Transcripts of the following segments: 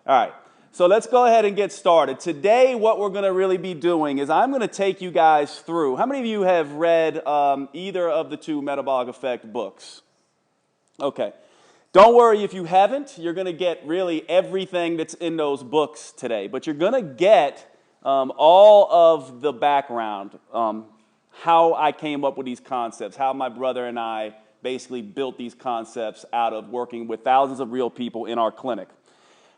All right, so let's go ahead and get started. Today, what we're going to really be doing is I'm going to take you guys through. How many of you have read either of the two Metabolic Effect books? Okay. Don't worry if you haven't. You're going to get really everything that's in those books today. But you're going to get all of the background, how I came up with these concepts, how my brother and I basically built these concepts out of working with thousands of real people in our clinic.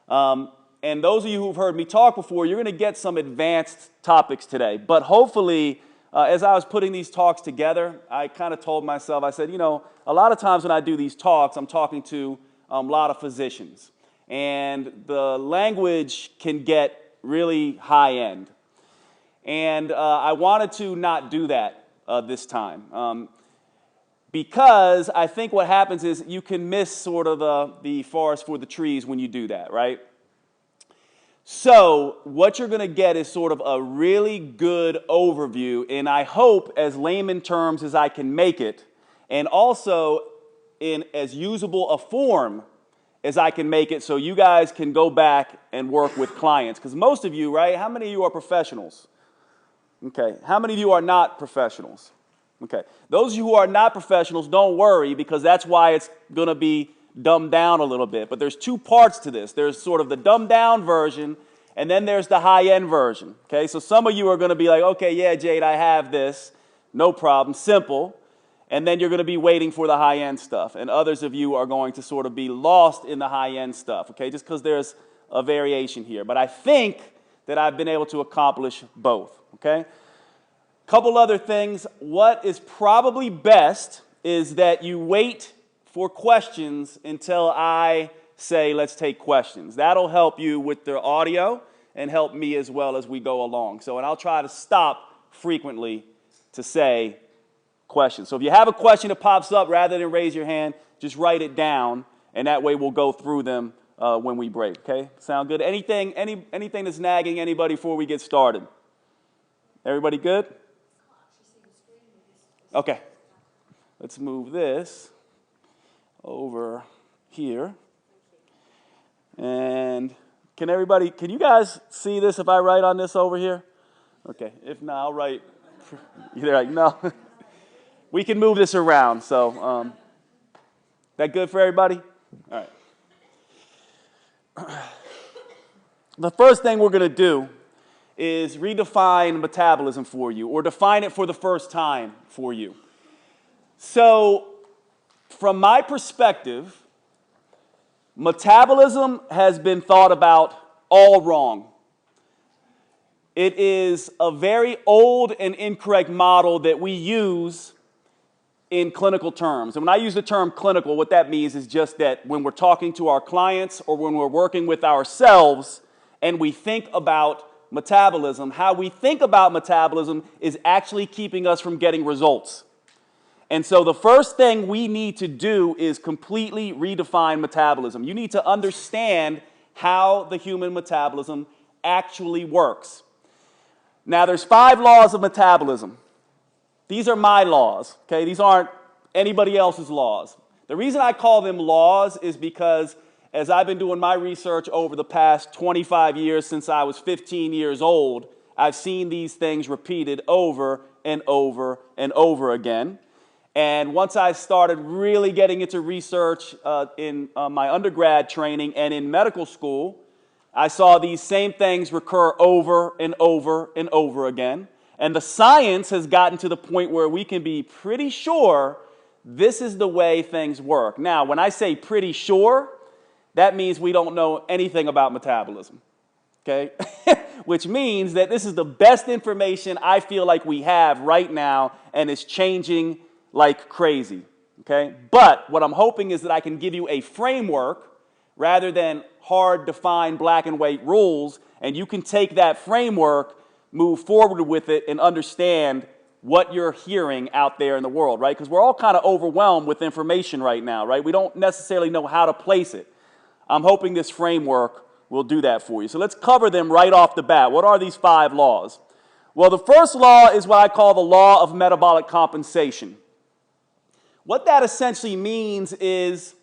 And those of you who've heard me talk before, you're going to get some advanced topics today. But hopefully, as I was putting these talks together, I kind of told myself, I said, you know, a lot of times when I do these talks, I'm talking to a lot of physicians. And the language can get really high end. And I wanted to not do that this time. Because I think what happens is you can miss sort of the forest for the trees when you do that, right? So what you're going to get is sort of a really good overview, and I hope as layman terms as I can make it, and also in as usable a form as I can make it so you guys can go back and work with clients. Because most of you, right, how many of you are professionals? Okay, how many of you are not professionals? Okay, those of you who are not professionals, don't worry, because that's why it's going to be dumbed down a little bit. But there's two parts to this. There's sort of the dumbed down version, and then there's the high-end version. Okay, so some of you are going to be like, okay, yeah, Jade, I have this. No problem, simple. And then you're going to be waiting for the high-end stuff. And others of you are going to sort of be lost in the high-end stuff, okay, just because there's a variation here. But I think that I've been able to accomplish both, okay? Couple other things. What is probably best is that you wait for questions until I say, let's take questions. That'll help you with the audio and help me as well as we go along. So, and I'll try to stop frequently to say questions. So if you have a question that pops up, rather than raise your hand, just write it down, and that way we'll go through them when we break, okay? Sound good? Anything that's nagging anybody before we get started? Everybody good? Okay. Let's move this over here. And can you guys see this if I write on this over here? Okay, if not, I'll write. You're like, no. We can move this around, so that good for everybody? All right. The first thing we're going to do is redefine metabolism for you, or define it for the first time for you. So, from my perspective, metabolism has been thought about all wrong. It is a very old and incorrect model that we use in clinical terms. And when I use the term clinical, what that means is just that when we're talking to our clients or when we're working with ourselves and we think about metabolism, how we think about metabolism is actually keeping us from getting results. And so the first thing we need to do is completely redefine metabolism. You need to understand how the human metabolism actually works. Now, there's 5 laws of metabolism. These are my laws, okay? These aren't anybody else's laws. The reason I call them laws is because as I've been doing my research over the past 25 years since I was 15 years old, I've seen these things repeated over and over and over again. And once I started really getting into research in my undergrad training and in medical school, I saw these same things recur over and over and over again. And the science has gotten to the point where we can be pretty sure this is the way things work. Now, when I say pretty sure, that means we don't know anything about metabolism, okay? Which means that this is the best information I feel like we have right now, and it's changing like crazy, okay? But what I'm hoping is that I can give you a framework rather than hard, defined, black and white rules, and you can take that framework, move forward with it, and understand what you're hearing out there in the world, right? Because we're all kind of overwhelmed with information right now, right? We don't necessarily know how to place it. I'm hoping this framework will do that for you. So let's cover them right off the bat. What are these 5 laws? Well, the first law is what I call the law of metabolic compensation. What that essentially means is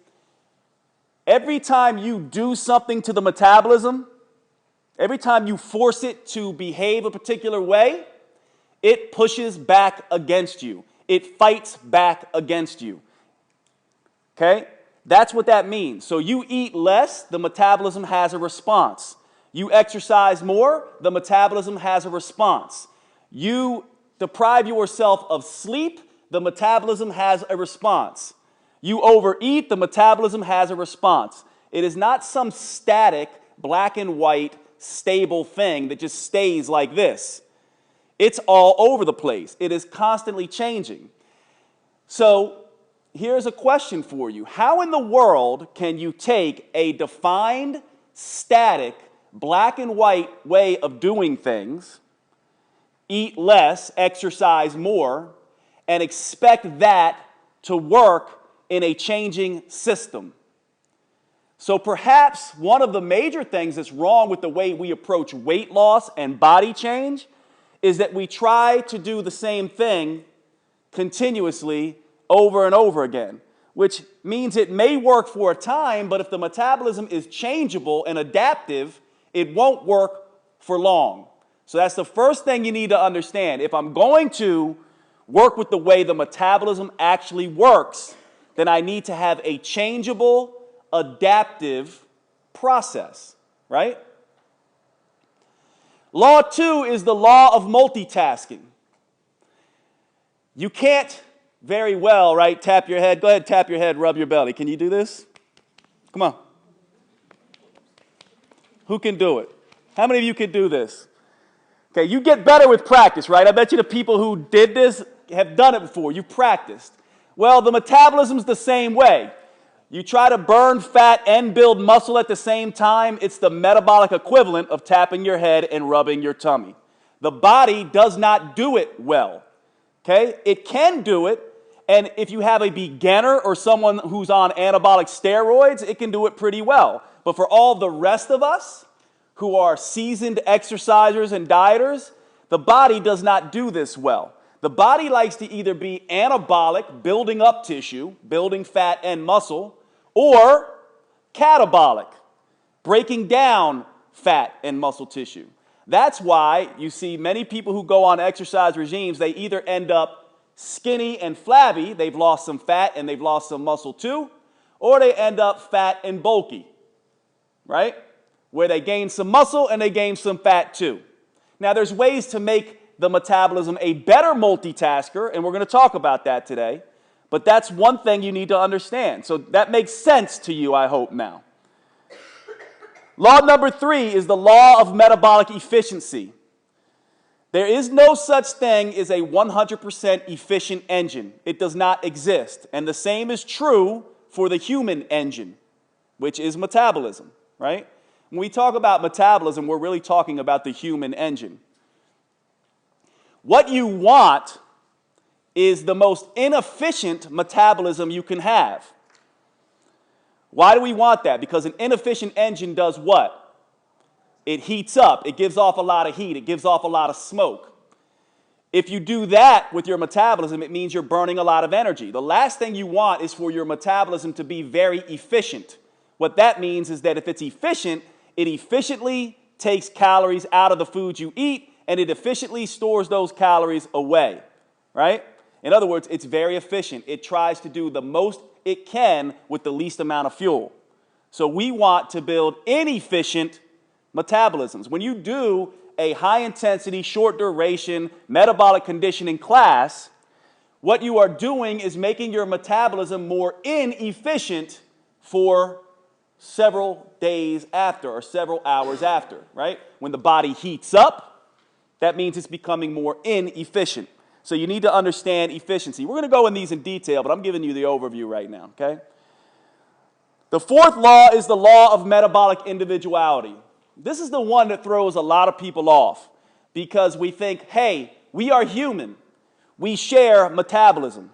Every time you do something to the metabolism, every time you force it to behave a particular way, it pushes back against you. It fights back against you. Okay? That's what that means. So you eat less, the metabolism has a response. You exercise more, the metabolism has a response. You deprive yourself of sleep, the metabolism has a response. You overeat, the metabolism has a response. It is not some static, black and white, stable thing that just stays like this. It's all over the place. It is constantly changing. So here's a question for you. How in the world can you take a defined, static, black and white way of doing things, eat less, exercise more, and expect that to work in a changing system? So perhaps one of the major things that's wrong with the way we approach weight loss and body change is that we try to do the same thing continuously over and over again, which means it may work for a time, but if the metabolism is changeable and adaptive, it won't work for long. So that's the first thing you need to understand. If I'm going to work with the way the metabolism actually works, then I need to have a changeable, adaptive process, right? Law 2 is the law of multitasking. You can't very well, right, tap your head. Go ahead, tap your head, rub your belly. Can you do this? Come on. Who can do it? How many of you can do this? Okay, you get better with practice, right? I bet you the people who did this have done it before. You practiced. Well, the metabolism's the same way. You try to burn fat and build muscle at the same time. It's the metabolic equivalent of tapping your head and rubbing your tummy. The body does not do it well. Okay? It can do it, and if you have a beginner or someone who's on anabolic steroids, it can do it pretty well. But for all the rest of us who are seasoned exercisers and dieters, the body does not do this well. The body likes to either be anabolic, building up tissue, building fat and muscle, or catabolic, breaking down fat and muscle tissue. That's why you see many people who go on exercise regimes, they either end up skinny and flabby, they've lost some fat and they've lost some muscle too, or they end up fat and bulky, right? Where they gain some muscle and they gain some fat too. Now there's ways to make the metabolism a better multitasker, and we're going to talk about that today, but that's one thing you need to understand. So that makes sense to you, I hope, now. Law number 3 is the law of metabolic efficiency. There is no such thing as a 100% efficient engine. It does not exist. And the same is true for the human engine, which is metabolism, right? When we talk about metabolism, we're really talking about the human engine. What you want is the most inefficient metabolism you can have. Why do we want that? Because an inefficient engine does what? It heats up. It gives off a lot of heat. It gives off a lot of smoke. If you do that with your metabolism, it means you're burning a lot of energy. The last thing you want is for your metabolism to be very efficient. What that means is that if it's efficient, it efficiently takes calories out of the food you eat, and it efficiently stores those calories away, right? In other words, it's very efficient. It tries to do the most it can with the least amount of fuel. So we want to build inefficient metabolisms. When you do a high-intensity, short-duration metabolic conditioning class, what you are doing is making your metabolism more inefficient for several days after or several hours after, right? When the body heats up, that means it's becoming more inefficient. So you need to understand efficiency. We're going to go in these in detail, but I'm giving you the overview right now, okay? The 4th law is the law of metabolic individuality. This is the one that throws a lot of people off because we think, hey, we are human. We share metabolism.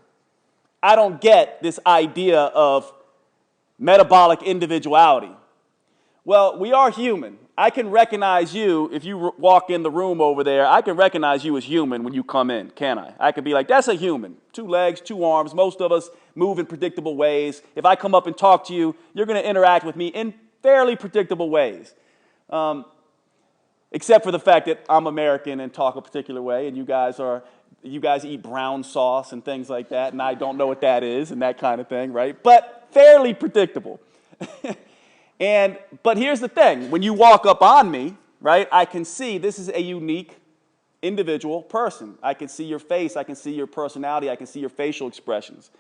I don't get this idea of metabolic individuality. Well, we are human. I can recognize you if you walk in the room over there. I can recognize you as human when you come in, can I? I could be like, that's a human. 2 legs, 2 arms. Most of us move in predictable ways. If I come up and talk to you, you're going to interact with me in fairly predictable ways. Except for the fact that I'm American and talk a particular way, and you guys eat brown sauce and things like that, and I don't know what that is and that kind of thing, right? But fairly predictable. But here's the thing. When you walk up on me, right, I can see this is a unique individual person. I can see your face. I can see your personality. I can see your facial expressions.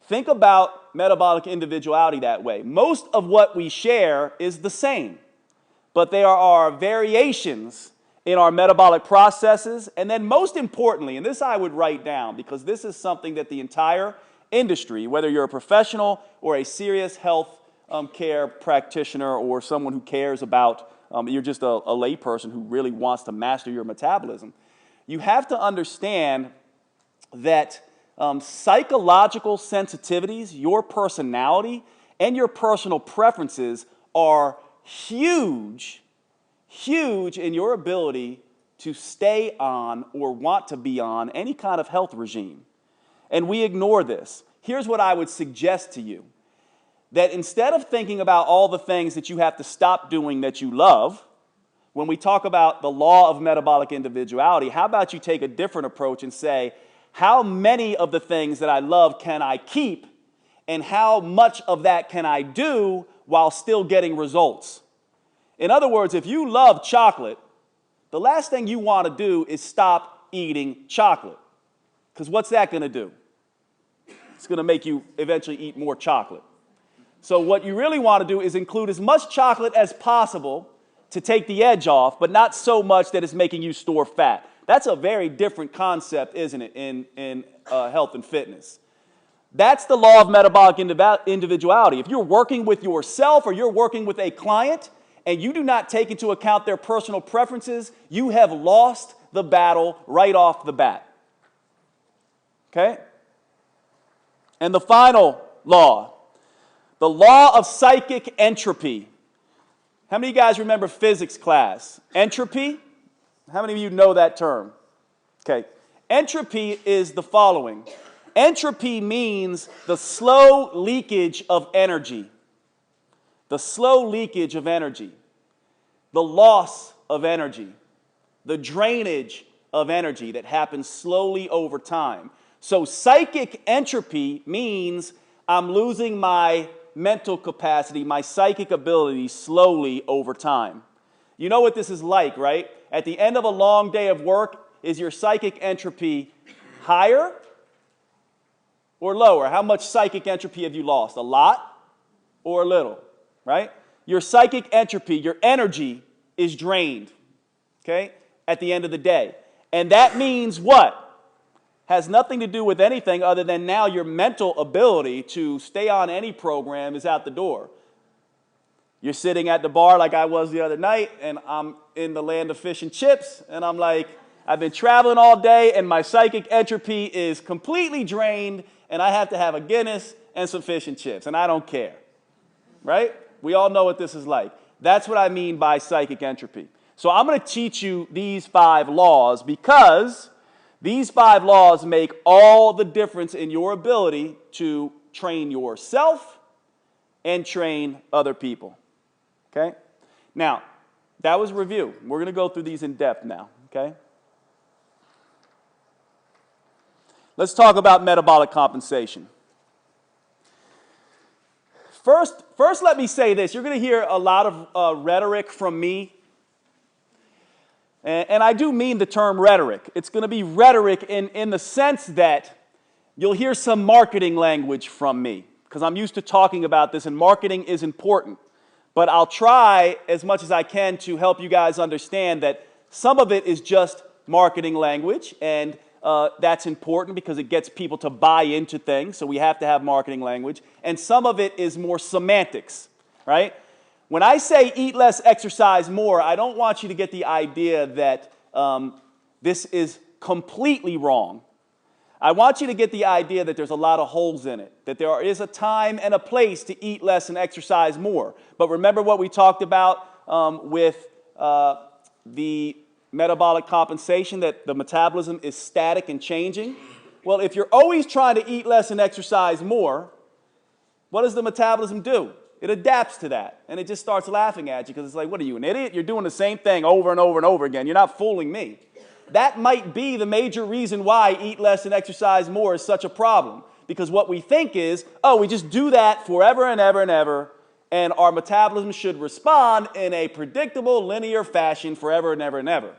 Think about metabolic individuality that way. Most of what we share is the same, but there are variations in our metabolic processes. And then most importantly, and this I would write down because this is something that the entire industry, whether you're a professional or a serious health care practitioner or someone who cares about, you're just a layperson who really wants to master your metabolism, you have to understand that psychological sensitivities, your personality, and your personal preferences are huge in your ability to stay on or want to be on any kind of health regime. And we ignore this. Here's what I would suggest to you. That instead of thinking about all the things that you have to stop doing that you love, when we talk about the law of metabolic individuality, how about you take a different approach and say, how many of the things that I love can I keep, and how much of that can I do while still getting results? In other words, if you love chocolate, the last thing you want to do is stop eating chocolate. Because what's that going to do? It's going to make you eventually eat more chocolate. So what you really want to do is include as much chocolate as possible to take the edge off, but not so much that it's making you store fat. That's a very different concept, isn't it, in health and fitness. That's the law of metabolic individuality. If you're working with yourself or you're working with a client and you do not take into account their personal preferences, you have lost the battle right off the bat. Okay? And the final law, the law of psychic entropy. How many of you guys remember physics class? Entropy? How many of you know that term? Okay. Entropy is the following. Entropy means the slow leakage of energy. The slow leakage of energy. The loss of energy. The drainage of energy that happens slowly over time. So psychic entropy means I'm losing my mental capacity, my psychic ability slowly over time. You know what this is like, right? At the end of a long day of work, is your psychic entropy higher or lower? How much psychic entropy have you lost? A lot or a little, right? Your psychic entropy, your energy is drained, okay, at the end of the day. And that means what? Has nothing to do with anything other than now your mental ability to stay on any program is out the door. You're sitting at the bar like I was the other night, and I'm in the land of fish and chips, and I'm like, I've been traveling all day, and my psychic entropy is completely drained, and I have to have a Guinness and some fish and chips, and I don't care, right? We all know what this is like. That's what I mean by psychic entropy. So I'm going to teach you these 5 laws because these 5 laws make all the difference in your ability to train yourself and train other people. Okay? Now, that was review. We're going to go through these in depth now. Okay? Let's talk about metabolic compensation. First, let me say this. You're going to hear a lot of rhetoric from me. And I do mean the term rhetoric. It's going to be rhetoric in the sense that you'll hear some marketing language from me because I'm used to talking about this, and marketing is important. But I'll try as much as I can to help you guys understand that some of it is just marketing language, and that's important because it gets people to buy into things, so we have to have marketing language. And some of it is more semantics, right? When I say eat less, exercise more, I don't want you to get the idea that this is completely wrong. I want you to get the idea that there's a lot of holes in it, that there is a time and a place to eat less and exercise more. But remember what we talked about with the metabolic compensation, that the metabolism is static and changing? Well, if you're always trying to eat less and exercise more, what does the metabolism do? It adapts to that, and it just starts laughing at you because it's like, what are you, an idiot? You're doing the same thing over and over and over again. You're not fooling me. That might be the major reason why eat less and exercise more is such a problem, because what we think is, oh, we just do that forever and ever and ever, and our metabolism should respond in a predictable, linear fashion forever and ever and ever.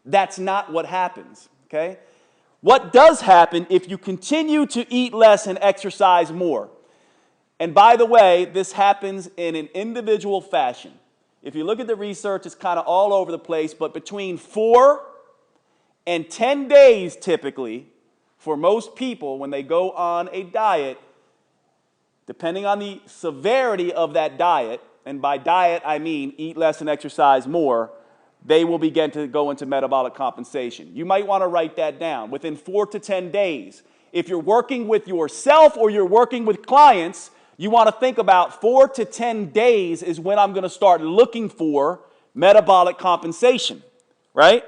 That's not what happens, okay? What does happen if you continue to eat less and exercise more? And by the way, this happens in an individual fashion. If you look at the research, it's kind of all over the place, but between 4 and 10 days typically, for most people, when they go on a diet, depending on the severity of that diet, and by diet I mean eat less and exercise more, they will begin to go into metabolic compensation. You might want to write that down. Within 4 to 10 days, if you're working with yourself or you're working with clients, you want to think about 4 to 10 days is when I'm going to start looking for metabolic compensation, right?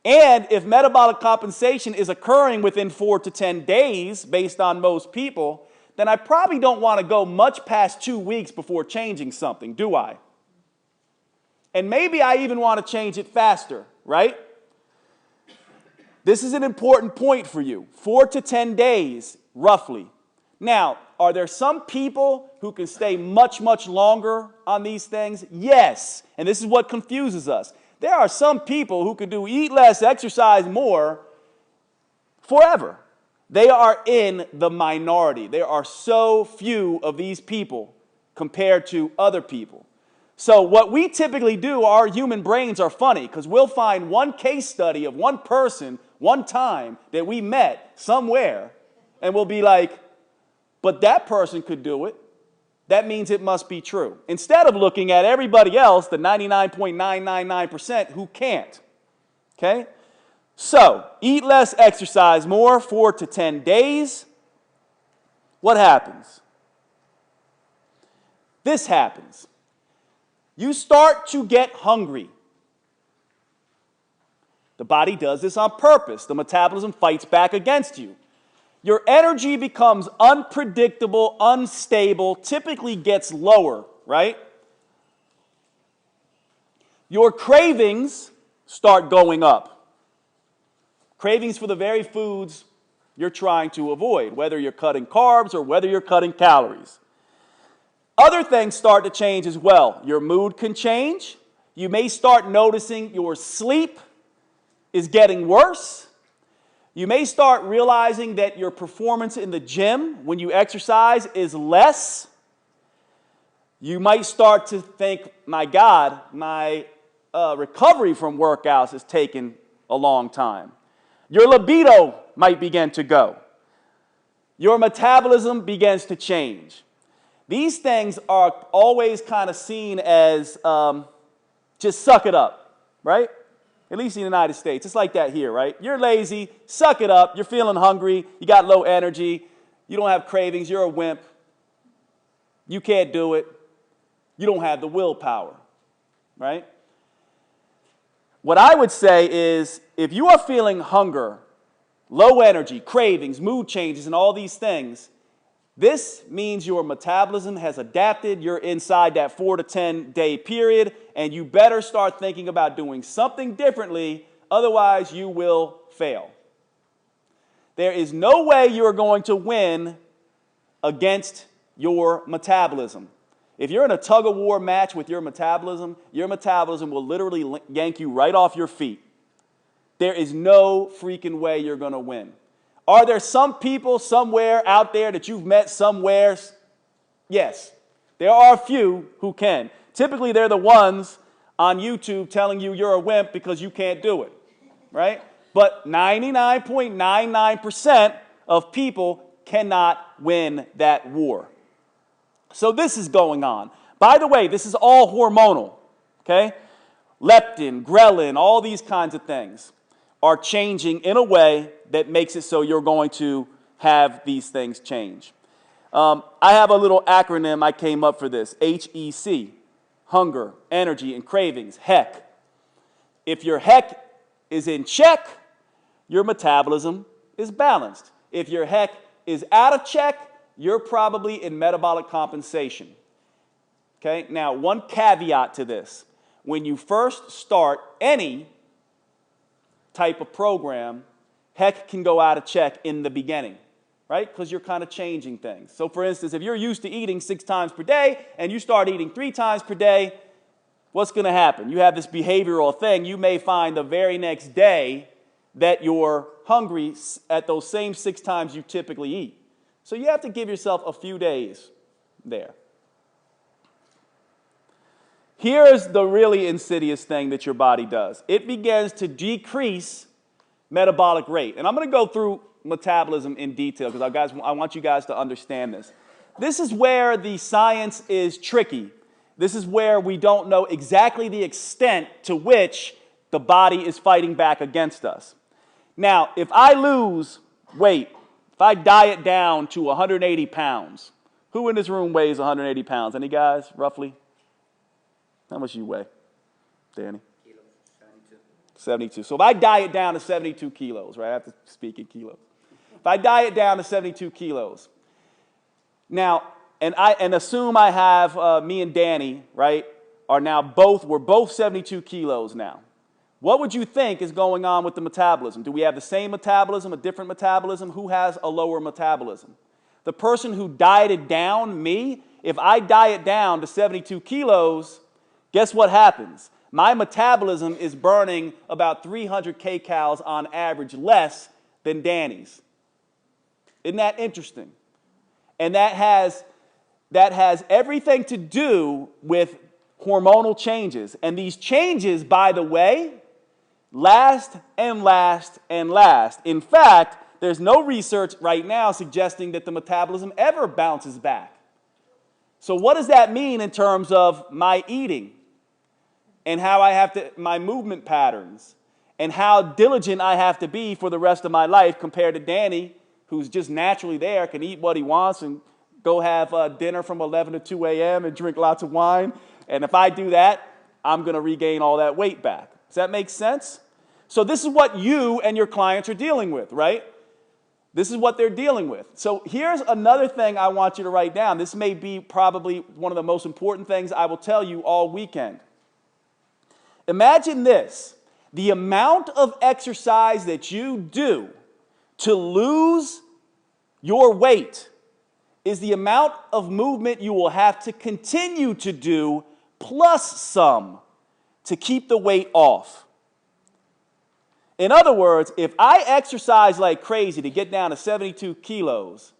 And if metabolic compensation is occurring within 4 to 10 days, based on most people, then I probably don't want to go much past 2 weeks before changing something, do I? And maybe I even want to change it faster, right? This is an important point for you. 4 to 10 days, roughly. Now, are there some people who can stay much, much longer on these things? Yes. And this is what confuses us. There are some people who can do eat less, exercise more forever. They are in the minority. There are so few of these people compared to other people. So what we typically do, our human brains are funny, because we'll find one case study of one person, one time, that we met somewhere, and we'll be like, but that person could do it. That means it must be true. Instead of looking at everybody else, the 99.999% who can't. Okay? So, eat less, exercise more, 4 to 10 days. What happens? This happens. You start to get hungry. The body does this on purpose. The metabolism fights back against you. Your energy becomes unpredictable, unstable, typically gets lower, right? Your cravings start going up. Cravings for the very foods you're trying to avoid, whether you're cutting carbs or whether you're cutting calories. Other things start to change as well. Your mood can change. You may start noticing your sleep is getting worse. You may start realizing that your performance in the gym when you exercise is less. You might start to think, my God, my recovery from workouts is taking a long time. Your libido might begin to go. Your metabolism begins to change. These things are always kind of seen as just suck it up, right? At least in the United States. It's like that here, right? You're lazy, suck it up, you're feeling hungry, you got low energy, you don't have cravings, you're a wimp, you can't do it, you don't have the willpower, right? What I would say is, if you are feeling hunger, low energy, cravings, mood changes, and all these things, this means your metabolism has adapted. You're inside that 4 to 10 day period, and you better start thinking about doing something differently, otherwise you will fail. There is no way you're going to win against your metabolism. If you're in a tug-of-war match with your metabolism will literally yank you right off your feet. There is no freaking way you're going to win. Are there some people somewhere out there that you've met somewhere? Yes. There are a few who can. Typically, they're the ones on YouTube telling you you're a wimp because you can't do it, right? But 99.99% of people cannot win that war. So this is going on. By the way, this is all hormonal, okay? Leptin, ghrelin, all these kinds of things. are changing in a way that makes it so you're going to have these things change. I have a little acronym I came up for this, HEC, hunger, energy, and cravings, HEC. If your HEC is in check, your metabolism is balanced. If your HEC is out of check, you're probably in metabolic compensation. Okay, now one caveat to this. When you first start any type of program, HEC can go out of check in the beginning, right? Because you're kind of changing things. So for instance, if you're used to eating 6 times per day and you start eating 3 times per day, what's going to happen? You have this behavioral thing. You may find the very next day that you're hungry at those same 6 times you typically eat. So you have to give yourself a few days there. Here's the really insidious thing that your body does. It begins to decrease metabolic rate. And I'm going to go through metabolism in detail because I want you guys to understand this. This is where the science is tricky. This is where we don't know exactly the extent to which the body is fighting back against us. Now, if I lose weight, if I diet down to 180 pounds, who in this room weighs 180 pounds? Any guys, roughly? How much do you weigh, Danny? 72. So if I diet down to 72 kilos, right? I have to speak in kilos. If I diet down to 72 kilos, now, and assume I have me and Danny, right, we're both 72 kilos now. What would you think is going on with the metabolism? Do we have the same metabolism, a different metabolism? Who has a lower metabolism? The person who dieted down, me, if I diet down to 72 kilos, guess what happens? My metabolism is burning about 300 kcals on average less than Danny's. Isn't that interesting? And that has everything to do with hormonal changes. And these changes, by the way, last and last and last. In fact, there's no research right now suggesting that the metabolism ever bounces back. So what does that mean in terms of my eating? And how my movement patterns, and how diligent I have to be for the rest of my life compared to Danny, who's just naturally there, can eat what he wants and go have dinner from 11 to 2 a.m. and drink lots of wine. And if I do that, I'm going to regain all that weight back. Does that make sense? So this is what you and your clients are dealing with, right? This is what they're dealing with. So here's another thing I want you to write down. This may be probably one of the most important things I will tell you all weekend. Imagine this, the amount of exercise that you do to lose your weight is the amount of movement you will have to continue to do plus some to keep the weight off. In other words, if I exercise like crazy to get down to 72 kilos,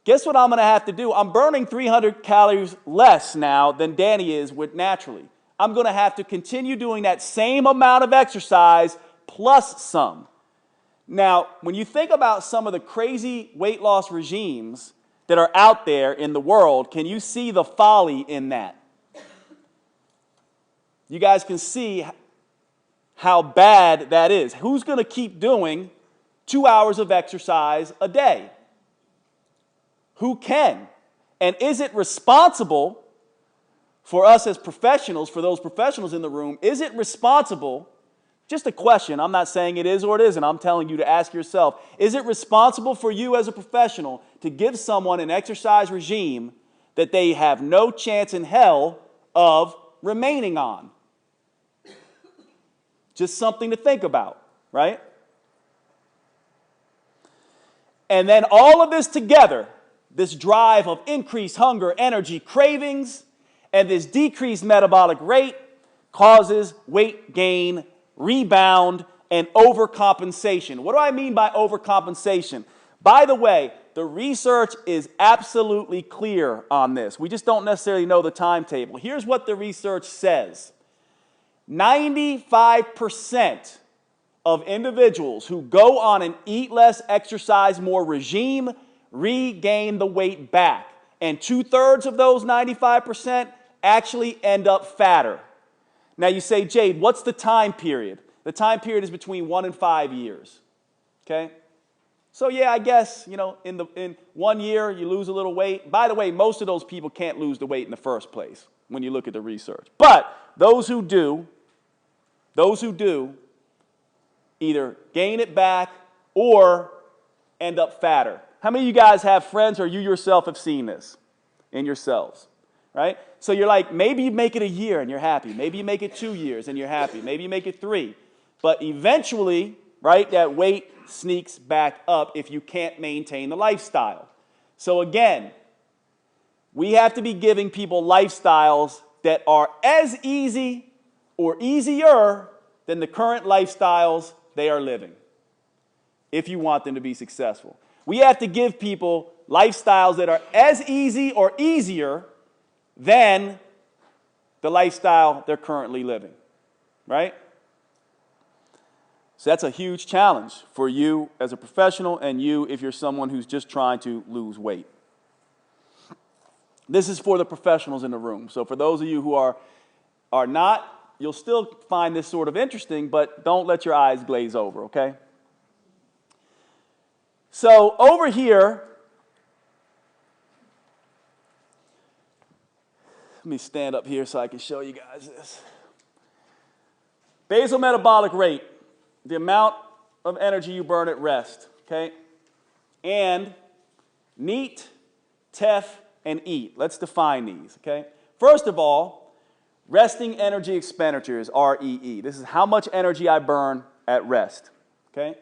guess what I'm going to have to do? I'm burning 300 calories less now than Danny is naturally. I'm going to have to continue doing that same amount of exercise plus some. Now, when you think about some of the crazy weight loss regimes that are out there in the world, can you see the folly in that? You guys can see how bad that is. Who's going to keep doing 2 hours of exercise a day? Who can? And is it responsible for us as professionals, for those professionals in the room, is it responsible, just a question, I'm not saying it is or it isn't, I'm telling you to ask yourself, is it responsible for you as a professional to give someone an exercise regime that they have no chance in hell of remaining on? Just something to think about, right? And then all of this together, this drive of increased hunger, energy, cravings, and this decreased metabolic rate causes weight gain, rebound, and overcompensation. What do I mean by overcompensation? By the way, the research is absolutely clear on this. We just don't necessarily know the timetable. Here's what the research says. 95% of individuals who go on an eat less, exercise more regime regain the weight back. And 2/3 of those 95% actually end up fatter. Now you say, Jade, what's the time period? The time period is between 1 and 5 years, okay? So yeah, I guess, you know, in 1 year, you lose a little weight. By the way, most of those people can't lose the weight in the first place when you look at the research. But those who do either gain it back or end up fatter. How many of you guys have friends or you yourself have seen this in yourselves, right? So you're like, maybe you make it a year and you're happy. Maybe you make it 2 years and you're happy. Maybe you make it 3. But eventually, right, that weight sneaks back up if you can't maintain the lifestyle. So again, we have to be giving people lifestyles that are as easy or easier than the current lifestyles they are living, if you want them to be successful. We have to give people lifestyles that are as easy or easier than the lifestyle they're currently living, right? So that's a huge challenge for you as a professional and you if you're someone who's just trying to lose weight. This is for the professionals in the room. So for those of you who are not, you'll still find this sort of interesting, but don't let your eyes glaze over, okay? So over here, let me stand up here so I can show you guys this. Basal metabolic rate, the amount of energy you burn at rest, okay? And NEAT, TEF, and EAT. Let's define these, okay? First of all, resting energy expenditure is REE. This is how much energy I burn at rest, okay?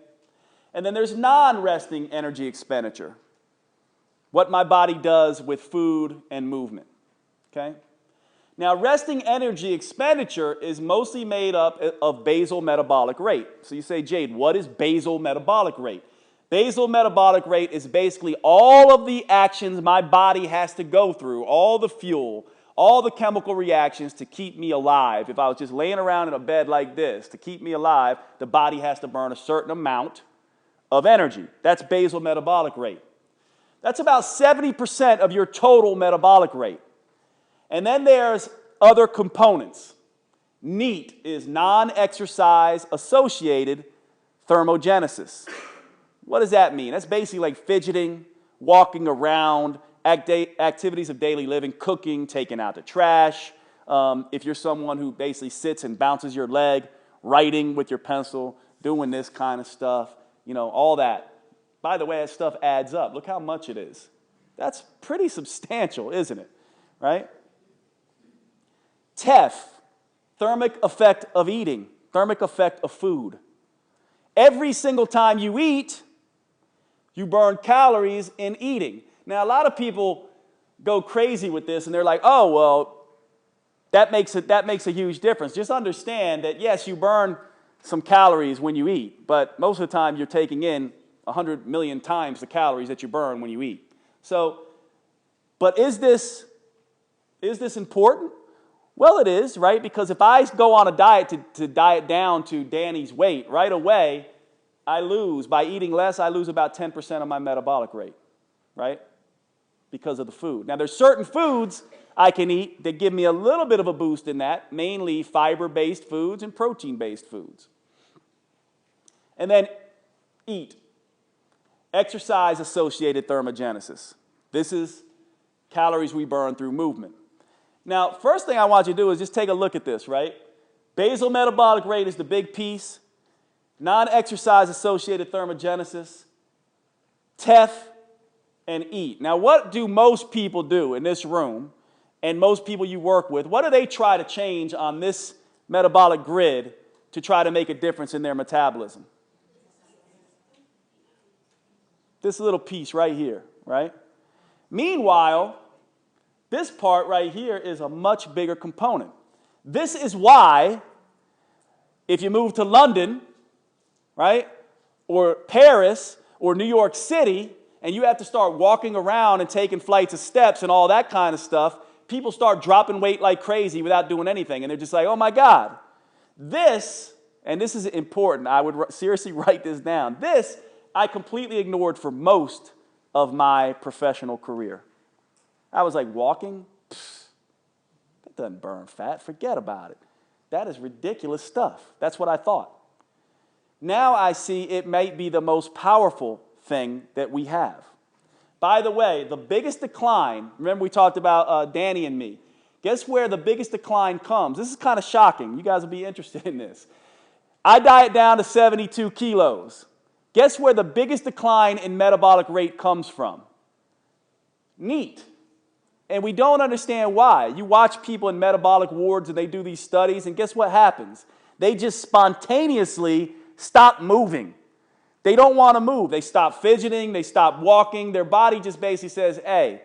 And then there's non-resting energy expenditure, what my body does with food and movement, okay? Now, resting energy expenditure is mostly made up of basal metabolic rate. So you say, Jade, what is basal metabolic rate? Basal metabolic rate is basically all of the actions my body has to go through, all the fuel, all the chemical reactions to keep me alive. If I was just laying around in a bed like this, to keep me alive, the body has to burn a certain amount of energy. That's basal metabolic rate. That's about 70% of your total metabolic rate. And then there's other components. NEAT is non-exercise associated thermogenesis. What does that mean? That's basically like fidgeting, walking around, activities of daily living, cooking, taking out the trash. If you're someone who basically sits and bounces your leg, writing with your pencil, doing this kind of stuff, you know, all that. By the way, that stuff adds up. Look how much it is. That's pretty substantial, isn't it? Right? TEF, thermic effect of eating, thermic effect of food. Every single time you eat, you burn calories in eating. Now, a lot of people go crazy with this, and they're like, oh, well, that makes a huge difference. Just understand that, yes, you burn some calories when you eat, but most of the time you're taking in 100 million times the calories that you burn when you eat. So, but is this important? Well, it is, right? Because if I go on a diet to diet down to Danny's weight, right away, I lose, by eating less, I lose about 10% of my metabolic rate, right? Because of the food. Now, there's certain foods I can eat that give me a little bit of a boost in that, mainly fiber-based foods and protein-based foods. And then EAT, exercise-associated thermogenesis. This is calories we burn through movement. Now, first thing I want you to do is just take a look at this, right? Basal metabolic rate is the big piece. Non-exercise associated thermogenesis, TEF, and EAT. Now, what do most people do in this room, and most people you work with, what do they try to change on this metabolic grid to try to make a difference in their metabolism? This little piece right here, right? Meanwhile, this part right here is a much bigger component. This is why, if you move to London, right, or Paris, or New York City, and you have to start walking around and taking flights of steps and all that kind of stuff, people start dropping weight like crazy without doing anything. And they're just like, oh my God. This, and this is important, I would seriously write this down. This I completely ignored for most of my professional career. I was like, walking? Pfft, that doesn't burn fat. Forget about it. That is ridiculous stuff. That's what I thought, now I see it might be the most powerful thing that we have. By the way, the biggest decline, remember we talked about Danny and me. Guess where the biggest decline comes? This is kind of shocking. You guys will be interested in this. I diet down to 72 kilos. Guess where the biggest decline in metabolic rate comes from? NEAT. And we don't understand why. You watch people in metabolic wards and they do these studies, and guess what happens? They just spontaneously stop moving. They don't want to move. They stop fidgeting. They stop walking. Their body just basically says, hey,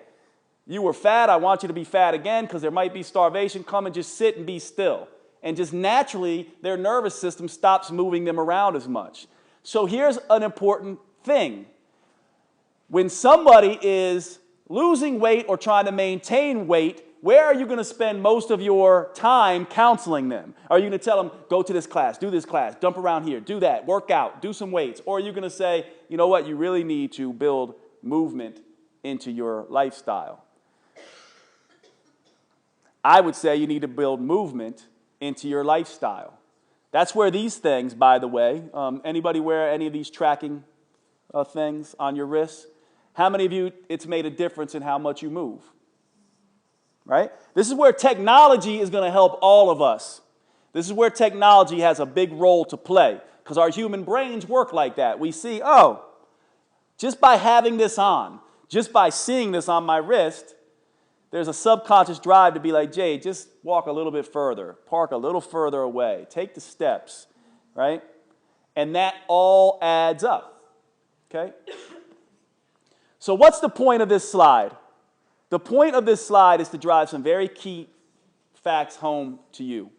you were fat. I want you to be fat again because there might be starvation. Come and just sit and be still. And just naturally, their nervous system stops moving them around as much. So here's an important thing. When somebody is losing weight or trying to maintain weight, where are you going to spend most of your time counseling them? Are you going to tell them, go to this class, do this class, dump around here, do that, work out, do some weights? Or are you going to say, you know what, you really need to build movement into your lifestyle? I would say you need to build movement into your lifestyle. That's where these things, by the way, anybody wear any of these tracking things on your wrists? How many of you, it's made a difference in how much you move? Right? This is where technology is going to help all of us. This is where technology has a big role to play because our human brains work like that. We see, oh, just by having this on, just by seeing this on my wrist, there's a subconscious drive to be like, Jade, just walk a little bit further, park a little further away, take the steps, right? And that all adds up, okay? So what's the point of this slide? The point of this slide is to drive some very key facts home to you.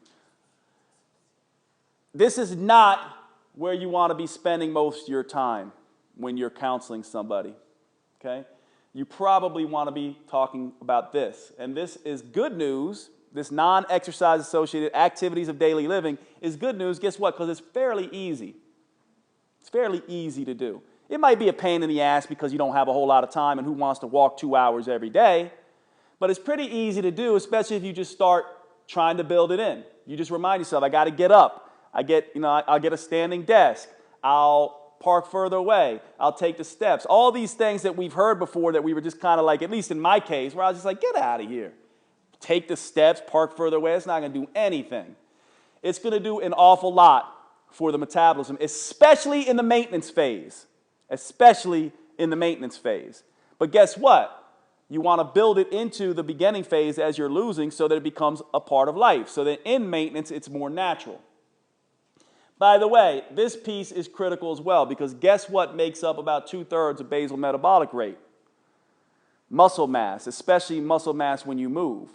This is not where you want to be spending most of your time when you're counseling somebody, okay? You probably want to be talking about this. And this is good news. This non-exercise associated activities of daily living is good news. Guess what? Because it's fairly easy. It's fairly easy to do. It might be a pain in the ass because you don't have a whole lot of time and who wants to walk 2 hours every day, but it's pretty easy to do, especially if you just start trying to build it in. You just remind yourself, I got to get up. I'll get a standing desk. I'll park further away. I'll take the steps. All these things that we've heard before that we were just kind of like, at least in my case, where I was just like, get out of here. Take the steps, park further away. It's not going to do anything. It's going to do an awful lot for the metabolism, especially in the maintenance phase. Especially in the maintenance phase. But guess what? You want to build it into the beginning phase as you're losing so that it becomes a part of life. So that in maintenance, it's more natural. By the way, this piece is critical as well because guess what makes up about 2/3 of basal metabolic rate? Muscle mass, especially muscle mass when you move.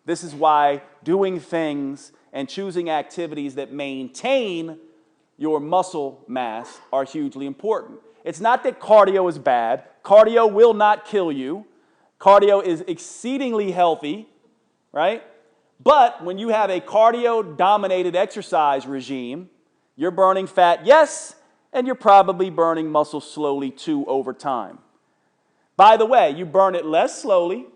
This is why doing things and choosing activities that maintain your muscle mass are hugely important. It's not that cardio is bad. Cardio will not kill you. Cardio is exceedingly healthy, right? But when you have a cardio-dominated exercise regime, you're burning fat, yes, and you're probably burning muscle slowly too over time. By the way, you burn it less slowly,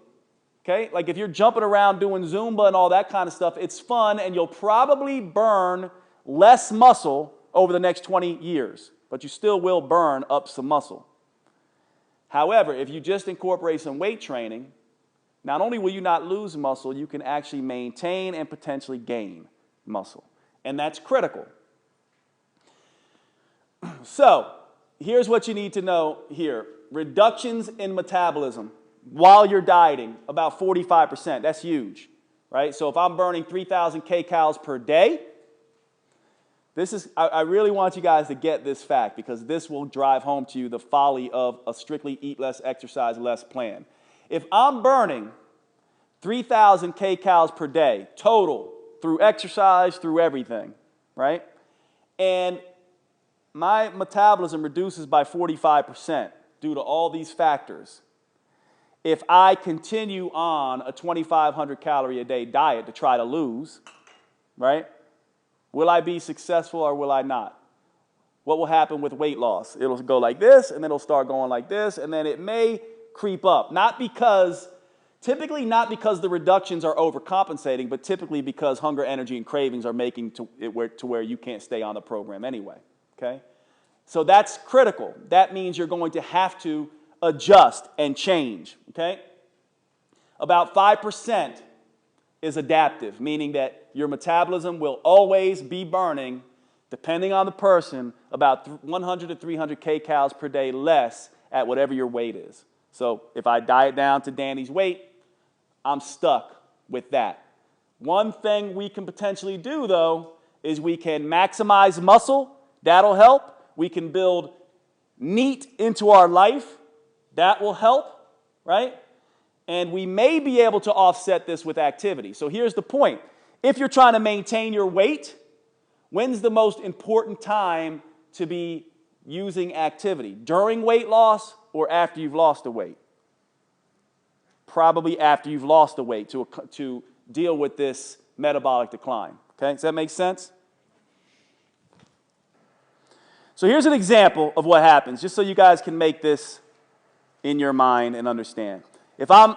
okay? Like if you're jumping around doing Zumba and all that kind of stuff, it's fun, and you'll probably burn less muscle over the next 20 years. But you still will burn up some muscle. However, if you just incorporate some weight training, not only will you not lose muscle, you can actually maintain and potentially gain muscle. And that's critical. So, here's what you need to know here. Reductions in metabolism while you're dieting, about 45%. That's huge, right? So if I'm burning 3,000 kcals per day, I really want you guys to get this fact because this will drive home to you the folly of a strictly eat less, exercise less plan. If I'm burning 3,000 kcals per day total through exercise, through everything, right? And my metabolism reduces by 45% due to all these factors. If I continue on a 2,500 calorie a day diet to try to lose, right? Will I be successful or will I not? What will happen with weight loss? It'll go like this, and then it'll start going like this, and then it may creep up. Typically not because the reductions are overcompensating, but typically because hunger, energy, and cravings are making it to where you can't stay on the program anyway, okay? So that's critical. That means you're going to have to adjust and change, okay? About 5% is adaptive, meaning that your metabolism will always be burning, depending on the person, about 100 to 300 kcals per day less at whatever your weight is. So if I diet down to Danny's weight, I'm stuck with that. One thing we can potentially do, though, is we can maximize muscle. That'll help. We can build NEAT into our life. That will help, right? And we may be able to offset this with activity. So here's the point. If you're trying to maintain your weight, when's the most important time to be using activity? During weight loss or after you've lost the weight? Probably after you've lost the weight to deal with this metabolic decline. Okay, does that make sense? So here's an example of what happens, just so you guys can make this in your mind and understand. If I'm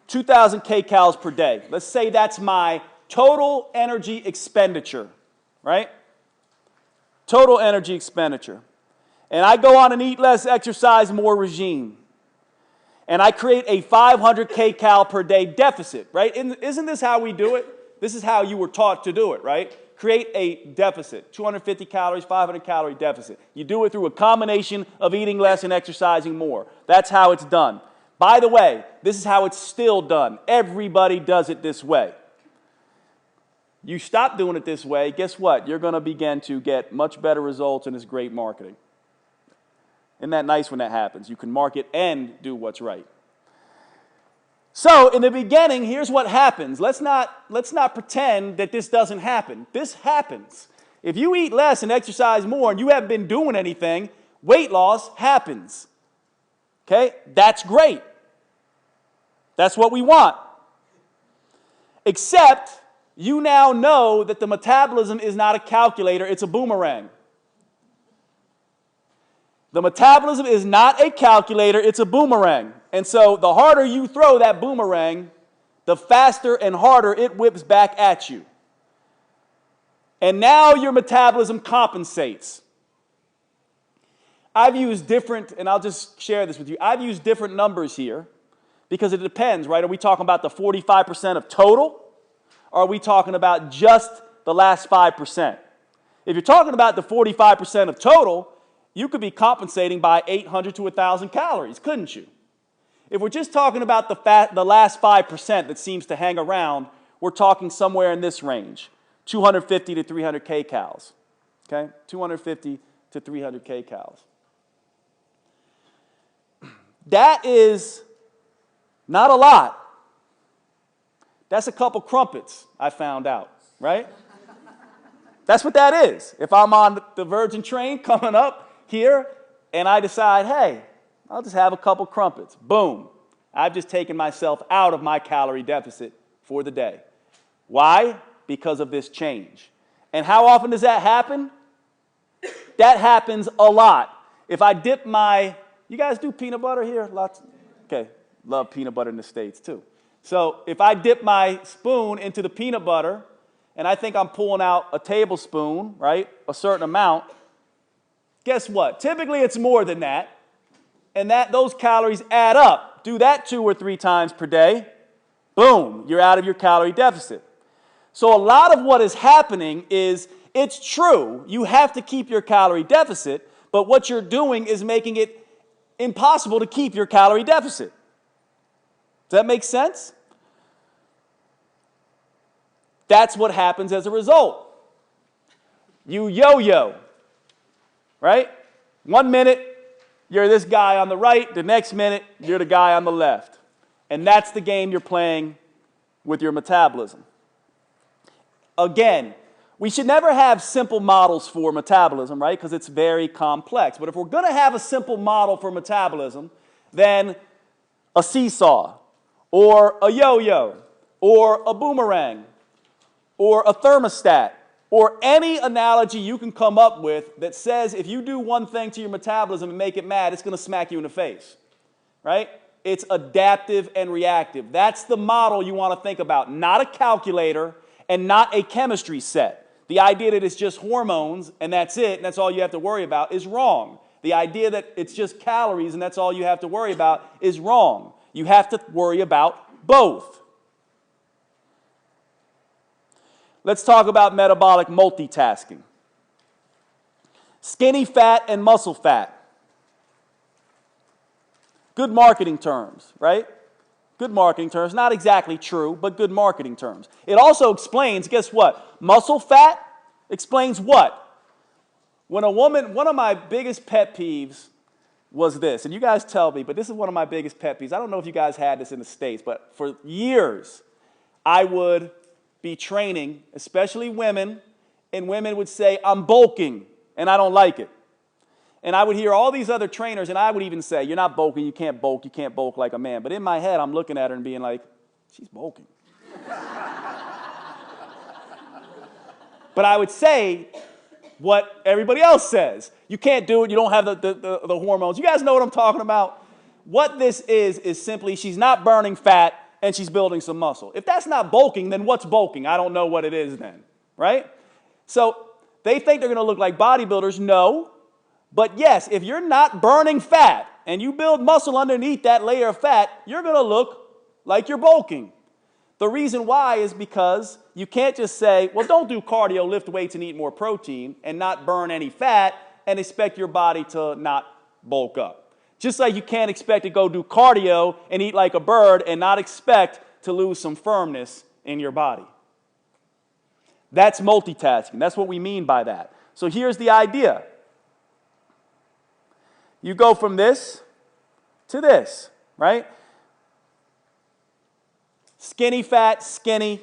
2,000 kcals per day, let's say that's my total energy expenditure, right? Total energy expenditure. And I go on an eat less, exercise more regime. And I create a 500 kcal per day deficit, right? Isn't this how we do it? This is how you were taught to do it, right? Create a deficit, 250 calories, 500 calorie deficit. You do it through a combination of eating less and exercising more. That's how it's done. By the way, this is how it's still done. Everybody does it this way. You stop doing it this way, guess what? You're going to begin to get much better results, and it's great marketing. Isn't that nice when that happens? You can market and do what's right. So in the beginning, here's what happens. Let's not pretend that this doesn't happen. This happens. If you eat less and exercise more and you haven't been doing anything, weight loss happens. Okay? That's great. That's what we want. Except you now know that the metabolism is not a calculator, it's a boomerang. The metabolism is not a calculator, it's a boomerang. And so the harder you throw that boomerang, the faster and harder it whips back at you. And now your metabolism compensates. I've used different, and I'll just share this with you, I've used different numbers here because it depends, right? Are we talking about the 45% of total? Or are we talking about just the last 5%? If you're talking about the 45% of total, you could be compensating by 800 to 1,000 calories, couldn't you? If we're just talking about the last 5% that seems to hang around, we're talking somewhere in this range, 250 to 300 kcals, okay? 250 to 300 kcals. That is not a lot. That's a couple crumpets, I found out, right? That's what that is. If I'm on the Virgin train coming up here and I decide, hey, I'll just have a couple crumpets. Boom. I've just taken myself out of my calorie deficit for the day. Why? Because of this change. And how often does that happen? That happens a lot. If I dip my, you guys do peanut butter here? Lots? Okay, love peanut butter in the States too. So if I dip my spoon into the peanut butter and I think I'm pulling out a tablespoon, right, a certain amount, guess what? Typically it's more than that. And those calories add up. Do that 2 or 3 times per day. Boom, you're out of your calorie deficit. So a lot of what is happening is, it's true, you have to keep your calorie deficit, but what you're doing is making it impossible to keep your calorie deficit. Does that make sense? That's what happens as a result. You yo-yo, right? 1 minute, you're this guy on the right. The next minute, you're the guy on the left. And that's the game you're playing with your metabolism. Again, we should never have simple models for metabolism, right? Because it's very complex. But if we're going to have a simple model for metabolism, then a seesaw, or a yo-yo, or a boomerang, or a thermostat, or any analogy you can come up with that says if you do one thing to your metabolism and make it mad, it's going to smack you in the face, right? It's adaptive and reactive. That's the model you want to think about, not a calculator and not a chemistry set. The idea that it's just hormones and that's it, and that's all you have to worry about is wrong. The idea that it's just calories and that's all you have to worry about is wrong. You have to worry about both. Let's talk about metabolic multitasking. Skinny fat and muscle fat. Good marketing terms, right? Good marketing terms. Not exactly true, but good marketing terms. It also explains, guess what? Muscle fat explains what? When a woman, one of my biggest pet peeves was this, and you guys tell me, but this is one of my biggest pet peeves. I don't know if you guys had this in the States, but for years, I would be training, especially women, and women would say, I'm bulking, and I don't like it. And I would hear all these other trainers, and I would even say, you're not bulking, you can't bulk like a man. But in my head, I'm looking at her and being like, she's bulking. But I would say what everybody else says. You can't do it, you don't have the hormones. You guys know what I'm talking about? What this is simply she's not burning fat and she's building some muscle. If that's not bulking, then what's bulking? I don't know what it is then, right? So they think they're going to look like bodybuilders. No. But yes, if you're not burning fat and you build muscle underneath that layer of fat, you're going to look like you're bulking. The reason why is because you can't just say, well, don't do cardio, lift weights, and eat more protein and not burn any fat and expect your body to not bulk up. Just like you can't expect to go do cardio and eat like a bird and not expect to lose some firmness in your body. That's multitasking. That's what we mean by that. So here's the idea. You go from this to this, right? Skinny fat, skinny,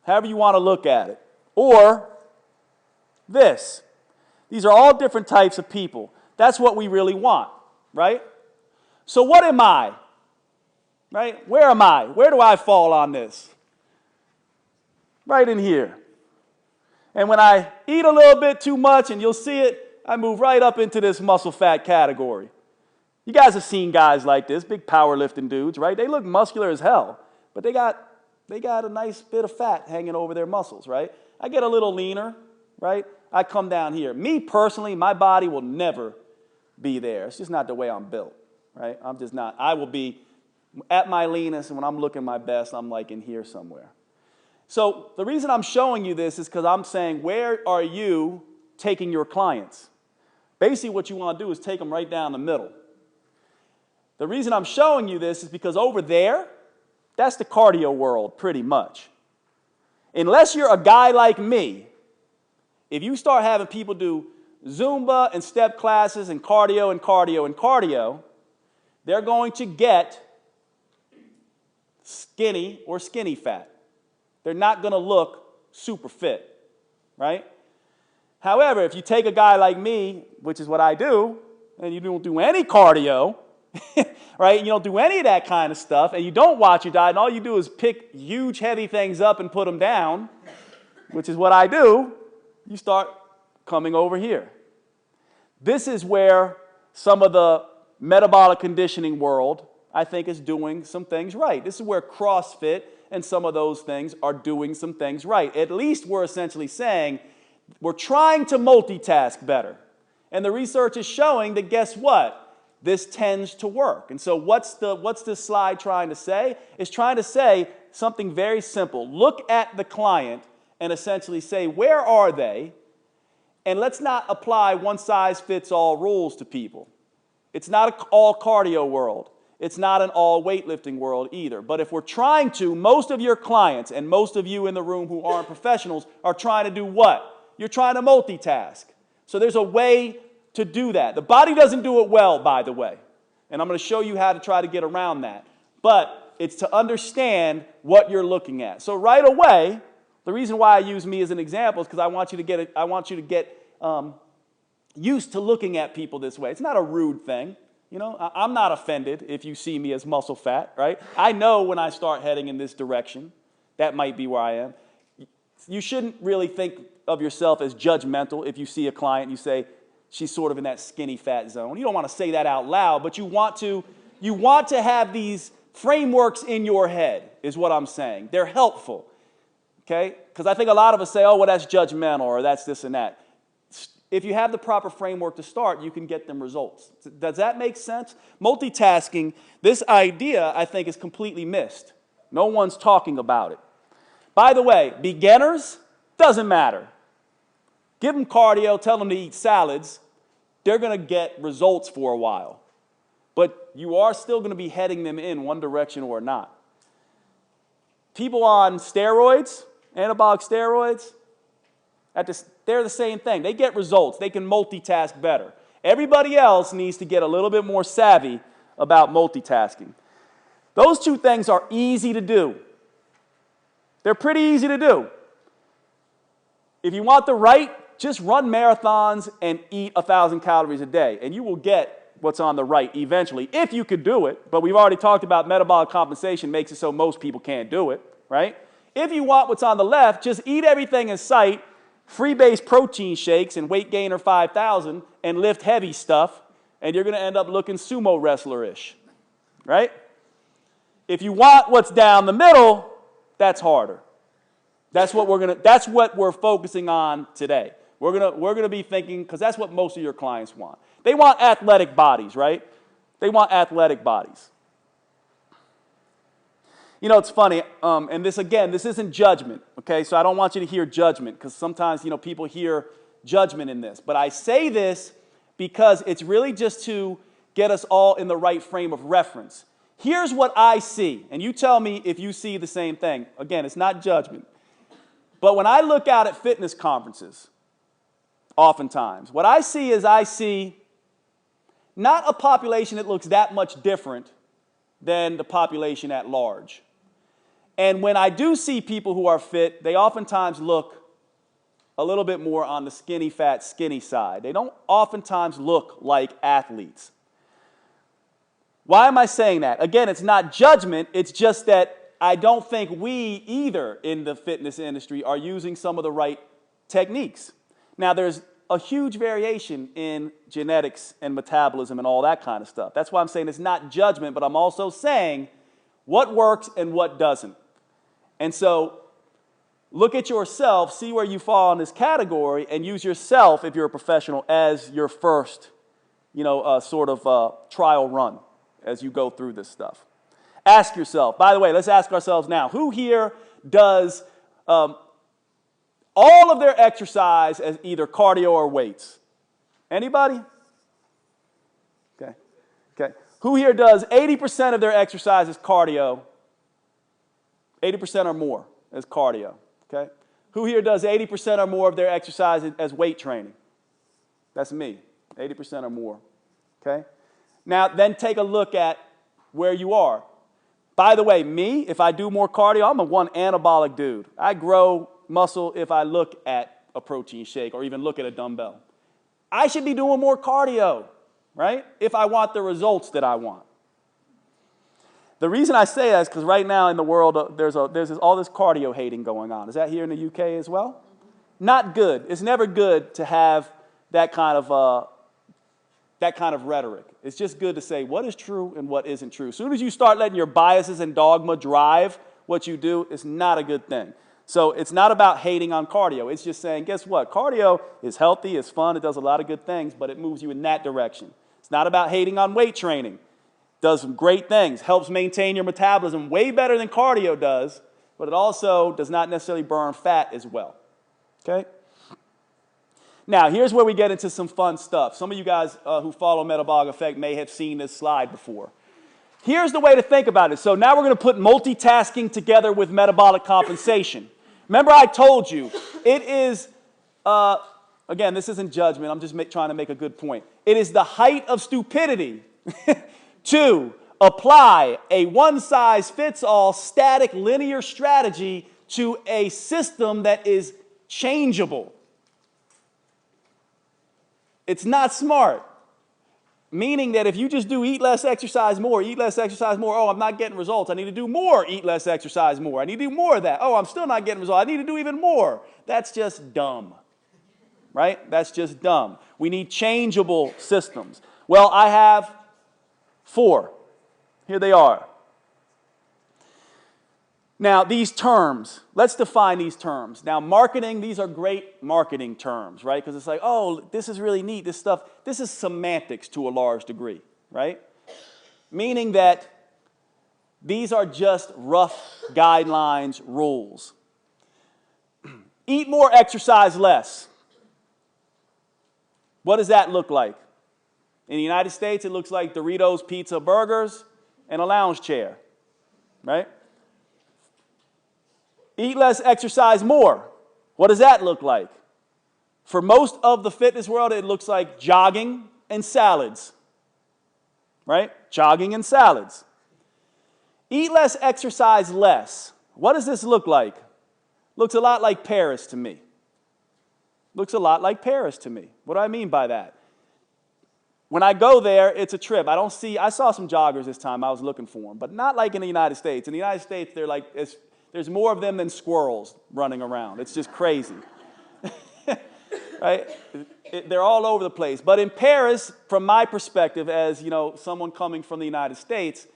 however you want to look at it. Or this. These are all different types of people. That's what we really want, right? So what am I? Right? Where am I? Where do I fall on this? Right in here. And when I eat a little bit too much, and you'll see it, I move right up into this muscle fat category. You guys have seen guys like this, big powerlifting dudes, right? They look muscular as hell, but they got a nice bit of fat hanging over their muscles, right? I get a little leaner, right? I come down here. Me personally, my body will never be there. It's just not the way I'm built, right? I'm just not. I will be at my leanest, and when I'm looking my best, I'm like in here somewhere. So the reason I'm showing you this is because I'm saying, where are you taking your clients? Basically, what you want to do is take them right down the middle. The reason I'm showing you this is because over there, that's the cardio world, pretty much. Unless you're a guy like me, if you start having people do Zumba and step classes and cardio and cardio and cardio, they're going to get skinny or skinny fat. They're not going to look super fit, right? However, if you take a guy like me, which is what I do, and you don't do any cardio, right? You don't do any of that kind of stuff, and you don't watch your diet, and all you do is pick huge, heavy things up and put them down, which is what I do, you start coming over here. This is where some of the metabolic conditioning world, I think, is doing some things right. This is where CrossFit and some of those things are doing some things right. At least we're essentially saying, we're trying to multitask better. And the research is showing that, guess what? This tends to work. And so what's this slide trying to say? It's trying to say something very simple. Look at the client and essentially say, where are they? And let's not apply one-size-fits-all rules to people. It's not an all cardio world. It's not an all weightlifting world either. But if we're trying to, most of your clients and most of you in the room who aren't professionals are trying to do what? You're trying to multitask. So there's a way to do that. The body doesn't do it well, by the way. And I'm going to show you how to try to get around that. But it's to understand what you're looking at. So right away, the reason why I use me as an example is because I want you to get used to looking at people this way. It's not a rude thing. You know, I'm not offended if you see me as muscle fat, right? I know when I start heading in this direction, that might be where I am. You shouldn't really think of yourself as judgmental if you see a client and you say, she's sort of in that skinny fat zone. You don't want to say that out loud, but you want to have these frameworks in your head, is what I'm saying. They're helpful. okay? Because I think a lot of us say, oh, well, that's judgmental or that's this and that. If you have the proper framework to start, you can get them results. Does that make sense? Multitasking, this idea, I think, is completely missed. No one's talking about it. By the way, beginners, doesn't matter. Give them cardio, tell them to eat salads. They're going to get results for a while. But you are still going to be heading them in one direction or not. People on steroids, anabolic steroids, they're the same thing. They get results. They can multitask better. Everybody else needs to get a little bit more savvy about multitasking. Those two things are easy to do. They're pretty easy to do. If you want the right, just run marathons and eat 1,000 calories a day, and you will get what's on the right eventually, if you could do it. But we've already talked about metabolic compensation makes it so most people can't do it, right? If you want what's on the left, just eat everything in sight, free-base protein shakes and weight gainer 5,000 and lift heavy stuff, and you're going to end up looking sumo wrestler-ish, right? If you want what's down the middle, that's harder. That's what we're focusing on today. We're gonna be thinking, because that's what most of your clients want. They want athletic bodies, right? They want athletic bodies. You know, it's funny, and this isn't judgment, okay? So I don't want you to hear judgment, because sometimes, people hear judgment in this. But I say this because it's really just to get us all in the right frame of reference. Here's what I see, and you tell me if you see the same thing. Again, it's not judgment. But when I look out at fitness conferences, oftentimes, what I see not a population that looks that much different than the population at large. And when I do see people who are fit, they oftentimes look a little bit more on the skinny fat, skinny side. They don't oftentimes look like athletes. Why am I saying that? Again, it's not judgment, it's just that I don't think we either in the fitness industry are using some of the right techniques. Now, there's a huge variation in genetics and metabolism and all that kind of stuff. That's why I'm saying it's not judgment, but I'm also saying what works and what doesn't. And so look at yourself, see where you fall in this category, and use yourself, if you're a professional, as your first, trial run as you go through this stuff. Ask yourself, by the way, let's ask ourselves now, who here does all of their exercise as either cardio or weights? Anybody? Okay. Who here does 80% of their exercise as cardio? 80% or more as cardio, okay? Who here does 80% or more of their exercise as weight training? That's me, 80% or more, okay? Now, then take a look at where you are. By the way, me, if I do more cardio, I'm a one anabolic dude. I grow muscle if I look at a protein shake or even look at a dumbbell. I should be doing more cardio, right? If I want the results that I want. The reason I say that is because right now in the world, there's all this cardio hating going on. Is that here in the UK as well? Not good. It's never good to have that kind of rhetoric. It's just good to say what is true and what isn't true. As soon as you start letting your biases and dogma drive what you do, it's not a good thing. So it's not about hating on cardio. It's just saying, guess what? Cardio is healthy, it's fun, it does a lot of good things, but it moves you in that direction. It's not about hating on weight training. It does some great things, helps maintain your metabolism way better than cardio does, but it also does not necessarily burn fat as well. Okay? Now, here's where we get into some fun stuff. Some of you guys who follow Metabolic Effect may have seen this slide before. Here's the way to think about it. So now we're going to put multitasking together with metabolic compensation. Remember I told you, it is, again, this isn't judgment. I'm just trying to make a good point. It is the height of stupidity to apply a one-size-fits-all static linear strategy to a system that is changeable. It's not smart. Meaning that if you just do eat less, exercise more, oh, I'm not getting results. I need to do more, eat less, exercise more. I need to do more of that. Oh, I'm still not getting results. I need to do even more. That's just dumb, right? That's just dumb. We need changeable systems. Well, I have 4. Here they are. Now, these terms, let's define these terms. Now, marketing, these are great marketing terms, right? Because it's like, oh, this is really neat, this stuff. This is semantics to a large degree, right? Meaning that these are just rough guidelines, rules. Eat more, exercise less. What does that look like? In the United States, it looks like Doritos, pizza, burgers, and a lounge chair, right? Eat less, exercise more. What does that look like? For most of the fitness world, it looks like jogging and salads, right? Jogging and salads. Eat less, exercise less. What does this look like? Looks a lot like Paris to me. Looks a lot like Paris to me. What do I mean by that? When I go there, it's a trip. I saw some joggers this time. I was looking for them, but not like in the United States. In the United States, they're like, there's more of them than squirrels running around. It's just crazy. Right? They're all over the place. But in Paris, from my perspective, as you know, someone coming from the United States,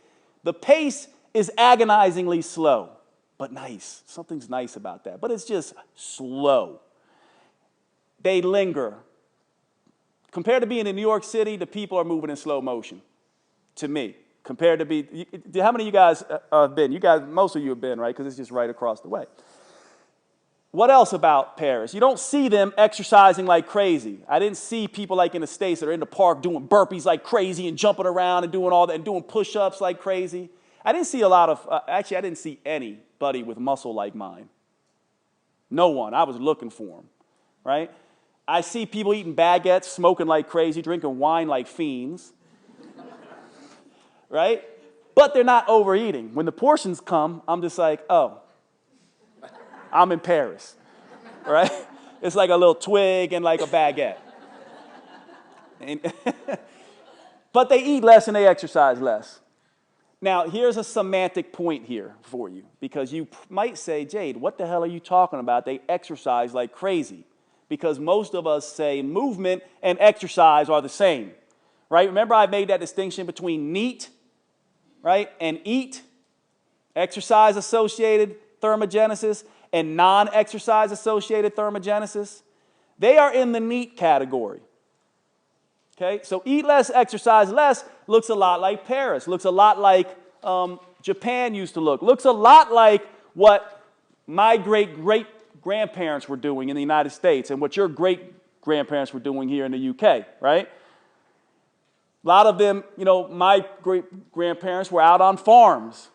the pace is agonizingly slow, but nice. Something's nice about that. But it's just slow. They linger. Compared to being in New York City, the people are moving in slow motion, to me. Compared to how many of you guys have been? You guys, most of you have been, right? Because it's just right across the way. What else about Paris? You don't see them exercising like crazy. I didn't see people like in the States that are in the park doing burpees like crazy and jumping around and doing all that and doing push-ups like crazy. I didn't see a lot of, actually, I didn't see anybody with muscle like mine. No one. I was looking for them, right? I see people eating baguettes, smoking like crazy, drinking wine like fiends, right? But they're not overeating. When the portions come, I'm just like, oh, I'm in Paris, right? It's like a little twig and like a baguette. But they eat less and they exercise less. Now, here's a semantic point here for you, because you might say, Jade, what the hell are you talking about? They exercise like crazy. Because most of us say movement and exercise are the same, right? Remember I made that distinction between NEAT, right, and EAT, exercise-associated thermogenesis, and non-exercise-associated thermogenesis? They are in the NEAT category, okay? So eat less, exercise less looks a lot like Paris, looks a lot like Japan used to look, looks a lot like what my great-grandparents were doing in the United States and what your great-grandparents were doing here in the UK, right? A lot of them, you know, my great-grandparents were out on farms.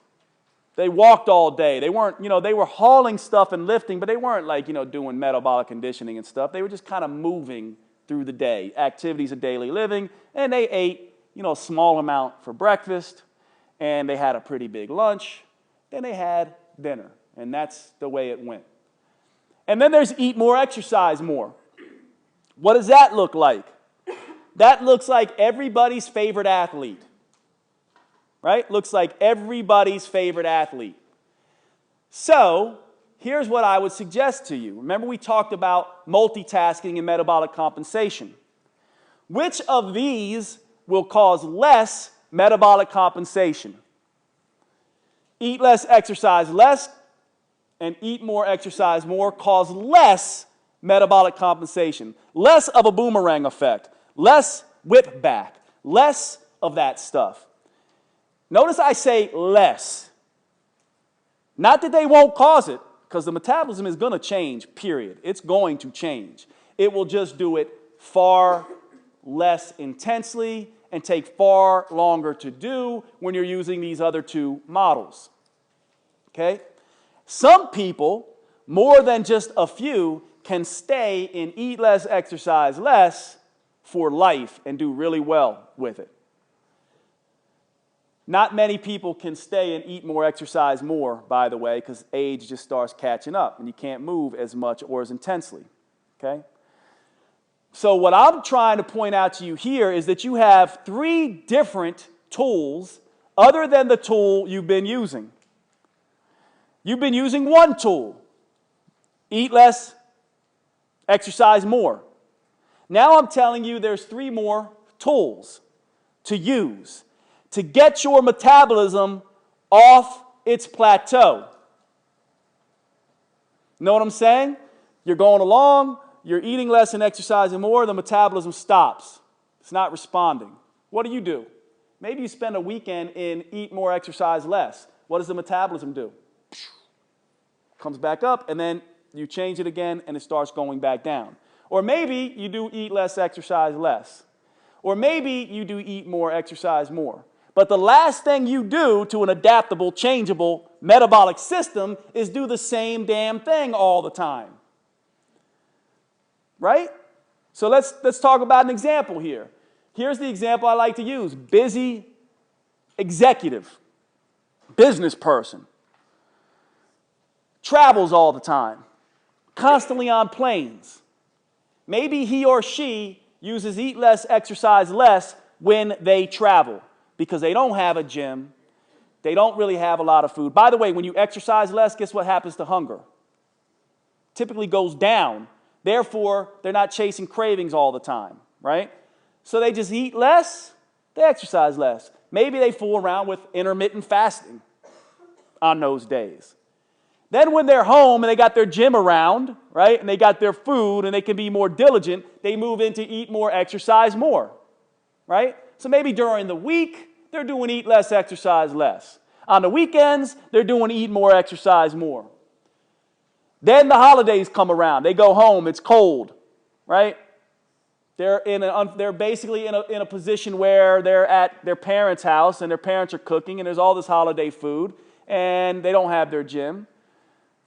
They walked all day. They weren't, you know, they were hauling stuff and lifting, but they weren't like, you know, doing metabolic conditioning and stuff. They were just kind of moving through the day, activities of daily living, and they ate, you know, a small amount for breakfast, and they had a pretty big lunch, then they had dinner, and that's the way it went. And then there's eat more, exercise more. What does that look like? That looks like everybody's favorite athlete, right? Looks like everybody's favorite athlete. So here's what I would suggest to you. Remember we talked about multitasking and metabolic compensation. Which of these will cause less metabolic compensation? Eat less, exercise less, and eat more, exercise more cause less metabolic compensation, less of a boomerang effect, less whip back, less of that stuff. Notice I say less. Not that they won't cause it, because the metabolism is going to change, period. It's going to change. It will just do it far less intensely and take far longer to do when you're using these other two models. Okay? Some people, more than just a few, can stay in eat less, exercise less for life and do really well with it. Not many people can stay and eat more, exercise more, by the way, because age just starts catching up and you can't move as much or as intensely. Okay? So what I'm trying to point out to you here is that you have 3 different tools other than the tool you've been using. You've been using one tool, eat less, exercise more. Now I'm telling you there's 3 more tools to use to get your metabolism off its plateau. Know what I'm saying? You're going along, you're eating less and exercising more, the metabolism stops. It's not responding. What do? Maybe you spend a weekend in eat more, exercise less. What does the metabolism do? Comes back up, and then you change it again, and it starts going back down. Or maybe you do eat less, exercise less. Or maybe you do eat more, exercise more. But the last thing you do to an adaptable, changeable metabolic system is do the same damn thing all the time. Right? So let's talk about an example here. Here's the example I like to use. Busy executive, business person, travels all the time, constantly on planes. Maybe he or she uses eat less, exercise less when they travel because they don't have a gym. They don't really have a lot of food. By the way, when you exercise less, guess what happens to hunger? Typically goes down. Therefore, they're not chasing cravings all the time, right? So they just eat less, they exercise less. Maybe they fool around with intermittent fasting on those days. Then when they're home and they got their gym around, right, and they got their food and they can be more diligent, they move into eat more, exercise more, right? So maybe during the week, they're doing eat less, exercise less. On the weekends, they're doing eat more, exercise more. Then the holidays come around. They go home. It's cold, right? They're basically in a position where they're at their parents' house and their parents are cooking and there's all this holiday food and they don't have their gym.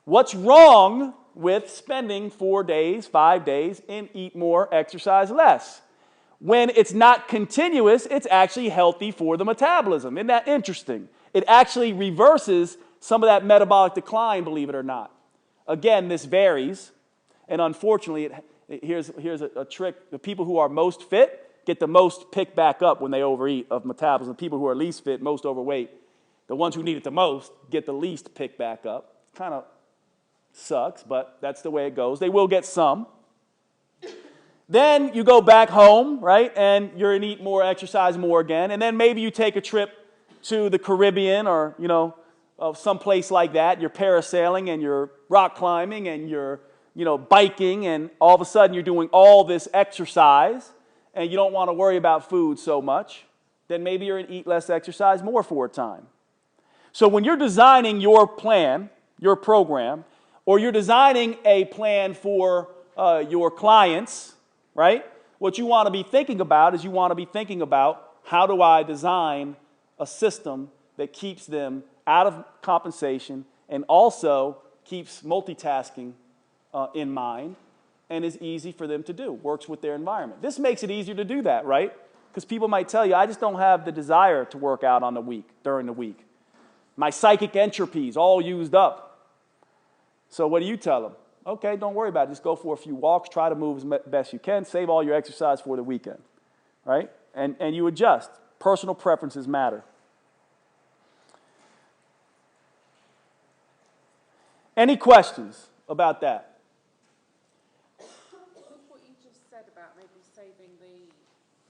What's wrong with spending 4 days, 5 days in eat more, exercise less? When it's not continuous, it's actually healthy for the metabolism. Isn't that interesting? It actually reverses some of that metabolic decline, believe it or not. Again, this varies, and unfortunately, here's a trick. The people who are most fit get the most pick back up when they overeat of metabolism. The people who are least fit, most overweight, the ones who need it the most get the least pick back up. Kind of sucks, but that's the way it goes. They will get some. Then you go back home, right, and you're in eat more, exercise more again, and then maybe you take a trip to the Caribbean or, someplace like that. You're parasailing and you're rock climbing and you're, biking, and all of a sudden you're doing all this exercise and you don't want to worry about food so much. Then maybe you're in eat less, exercise more for a time. So when you're designing your plan, your program, or you're designing a plan for your clients, right? What you want to be thinking about is how do I design a system that keeps them out of compensation and also keeps multitasking in mind and is easy for them to do, works with their environment. This makes it easier to do that, right? Because people might tell you, I just don't have the desire to work out during the week. My psychic entropy is all used up. So what do you tell them? Okay, don't worry about it. Just go for a few walks, try to move as best you can, save all your exercise for the weekend, right? And you adjust. Personal preferences matter. Any questions about that? With what you just said about maybe saving the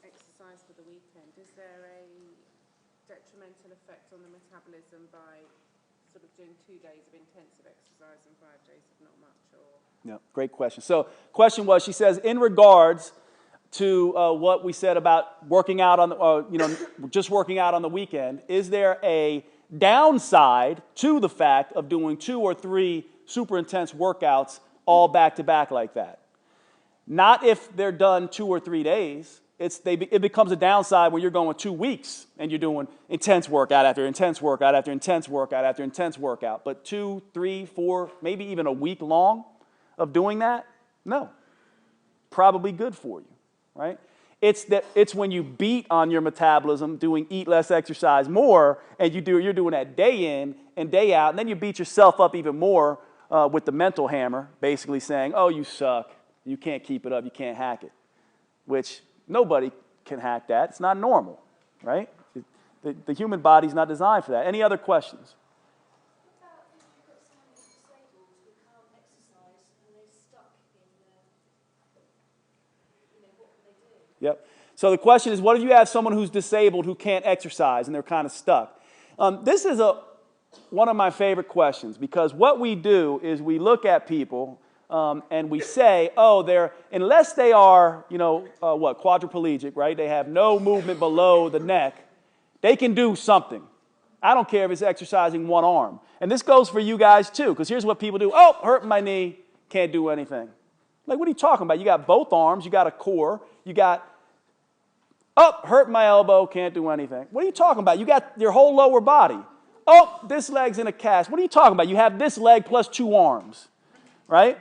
exercise for the weekend, is there a detrimental effect on the metabolism by sort of doing 2 days of intensive exercise and 5 days of not much? Or? Yeah, great question. So question was, she says, in regards to what we said about working out on, just working out on the weekend, is there a downside to the fact of doing 2 or 3 super intense workouts all back to back like that? Not if they're done 2 or 3 days. It becomes a downside when you're going 2 weeks and you're doing intense workout after intense workout after intense workout after intense workout. But 2, 3, 4, maybe even a week long of doing that, no. Probably good for you, right? It's when you beat on your metabolism, doing eat less, exercise more, and you're doing that day in and day out, and then you beat yourself up even more with the mental hammer, basically saying, oh, you suck, you can't keep it up, you can't hack it, which nobody can hack that. It's not normal, right? The human body's not designed for that. Any other questions? What about if you've got someone who's disabled who can't exercise and they're stuck in what can they do? Yep. So the question is, what if you have someone who's disabled who can't exercise and they're kind of stuck? This is one of my favorite questions, because what we do is we look at people and we say, oh, unless they are, quadriplegic, right? They have no movement below the neck, they can do something. I don't care if it's exercising one arm. And this goes for you guys too, because here's what people do. Oh, hurting my knee, can't do anything. Like, what are you talking about? You got both arms, you got a core, you got, oh, hurting my elbow, can't do anything. What are you talking about? You got your whole lower body. Oh, this leg's in a cast. What are you talking about? You have this leg plus two arms, right?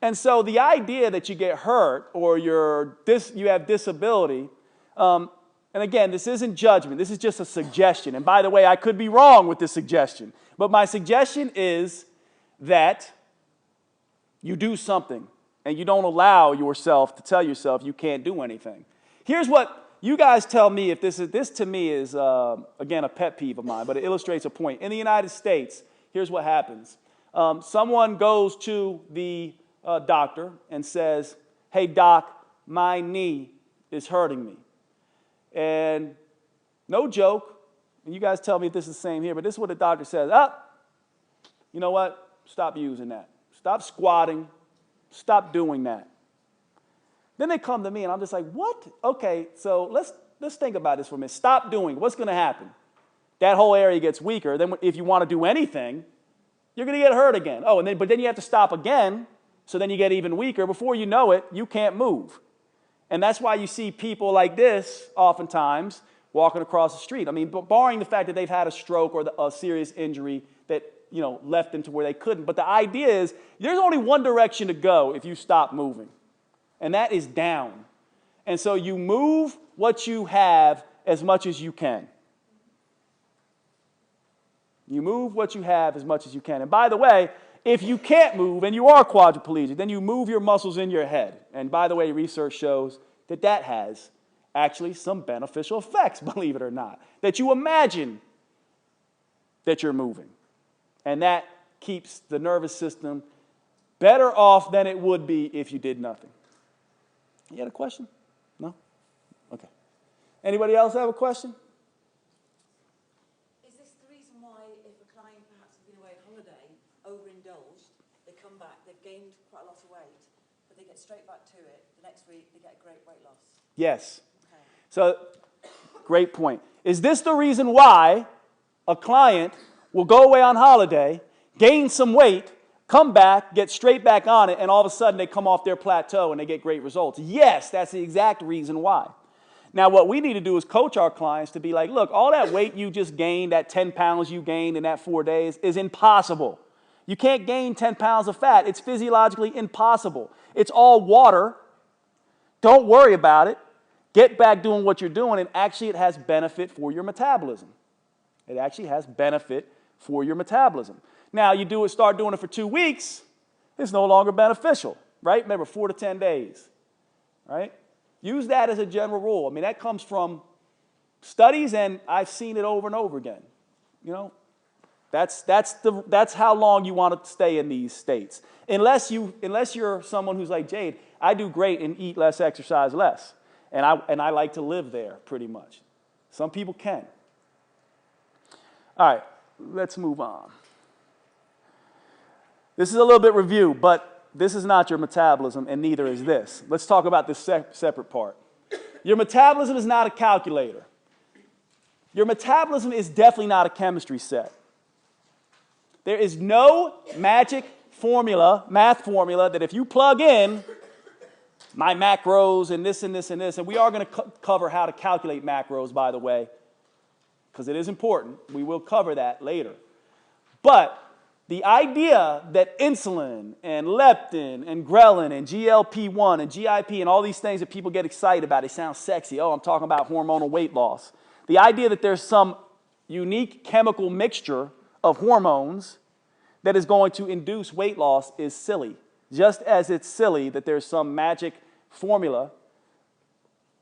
And so the idea that you get hurt or you have disability, and again, this isn't judgment. This is just a suggestion. And by the way, I could be wrong with this suggestion. But my suggestion is that you do something and you don't allow yourself to tell yourself you can't do anything. Here's what you guys tell me if this to me is, again, a pet peeve of mine, but it illustrates a point. In the United States, here's what happens. Someone goes to the doctor and says, hey, doc, my knee is hurting me. And no joke, and you guys tell me if this is the same here, but this is what the doctor says. You know what? Stop using that. Stop squatting. Stop doing that. Then they come to me, and I'm just like, what? Okay, so let's think about this for a minute. Stop doing it. What's going to happen? That whole area gets weaker. Then if you want to do anything, you're going to get hurt again. Oh, but then you have to stop again, so then you get even weaker. Before you know it, you can't move. And that's why you see people like this oftentimes walking across the street. I mean, barring the fact that they've had a stroke or a serious injury that left them to where they couldn't. But the idea is there's only one direction to go if you stop moving, and that is down. And so you move what you have as much as you can. You move what you have as much as you can. And by the way, if you can't move and you are quadriplegic, then you move your muscles in your head. And by the way, research shows that that has actually some beneficial effects, believe it or not. That you imagine that you're moving. And that keeps the nervous system better off than it would be if you did nothing. You had a question? No? Okay. Anybody else have a question? Is this the reason why if a client perhaps has been away on holiday, overindulged, they come back, they've gained quite a lot of weight, but they get straight back to it, the next week they get a great weight loss? Yes. Okay. So, great point. Is this the reason why a client will go away on holiday, gain some weight, come back, get straight back on it, and all of a sudden they come off their plateau and they get great results? Yes, that's the exact reason why. Now, what we need to do is coach our clients to be like, look, all that weight you just gained, that 10 pounds you gained in that 4 days is impossible. You can't gain 10 pounds of fat. It's physiologically impossible. It's all water. Don't worry about it. Get back doing what you're doing, and actually it has benefit for your metabolism. It actually has benefit for your metabolism. Now, you start doing it for 2 weeks, it's no longer beneficial, right? Remember, 4 to 10 days, right? Use that as a general rule. I mean, that comes from studies, and I've seen it over and over again. That's how long you want to stay in these states. Unless you're someone who's like Jade, I do great and eat less, exercise less, and I like to live there pretty much. Some people can. All right, let's move on. This is a little bit review, but this is not your metabolism, and neither is this. Let's talk about this separate part. Your metabolism is not a calculator. Your metabolism is definitely not a chemistry set. There is no magic formula, math formula, that if you plug in my macros and this and this and this, and we are going to cover how to calculate macros, by the way, because it is important. We will cover that later. But the idea that insulin and leptin and ghrelin and GLP-1 and GIP and all these things that people get excited about, they sound sexy. Oh, I'm talking about hormonal weight loss. The idea that there's some unique chemical mixture of hormones that is going to induce weight loss is silly. Just as it's silly that there's some magic formula,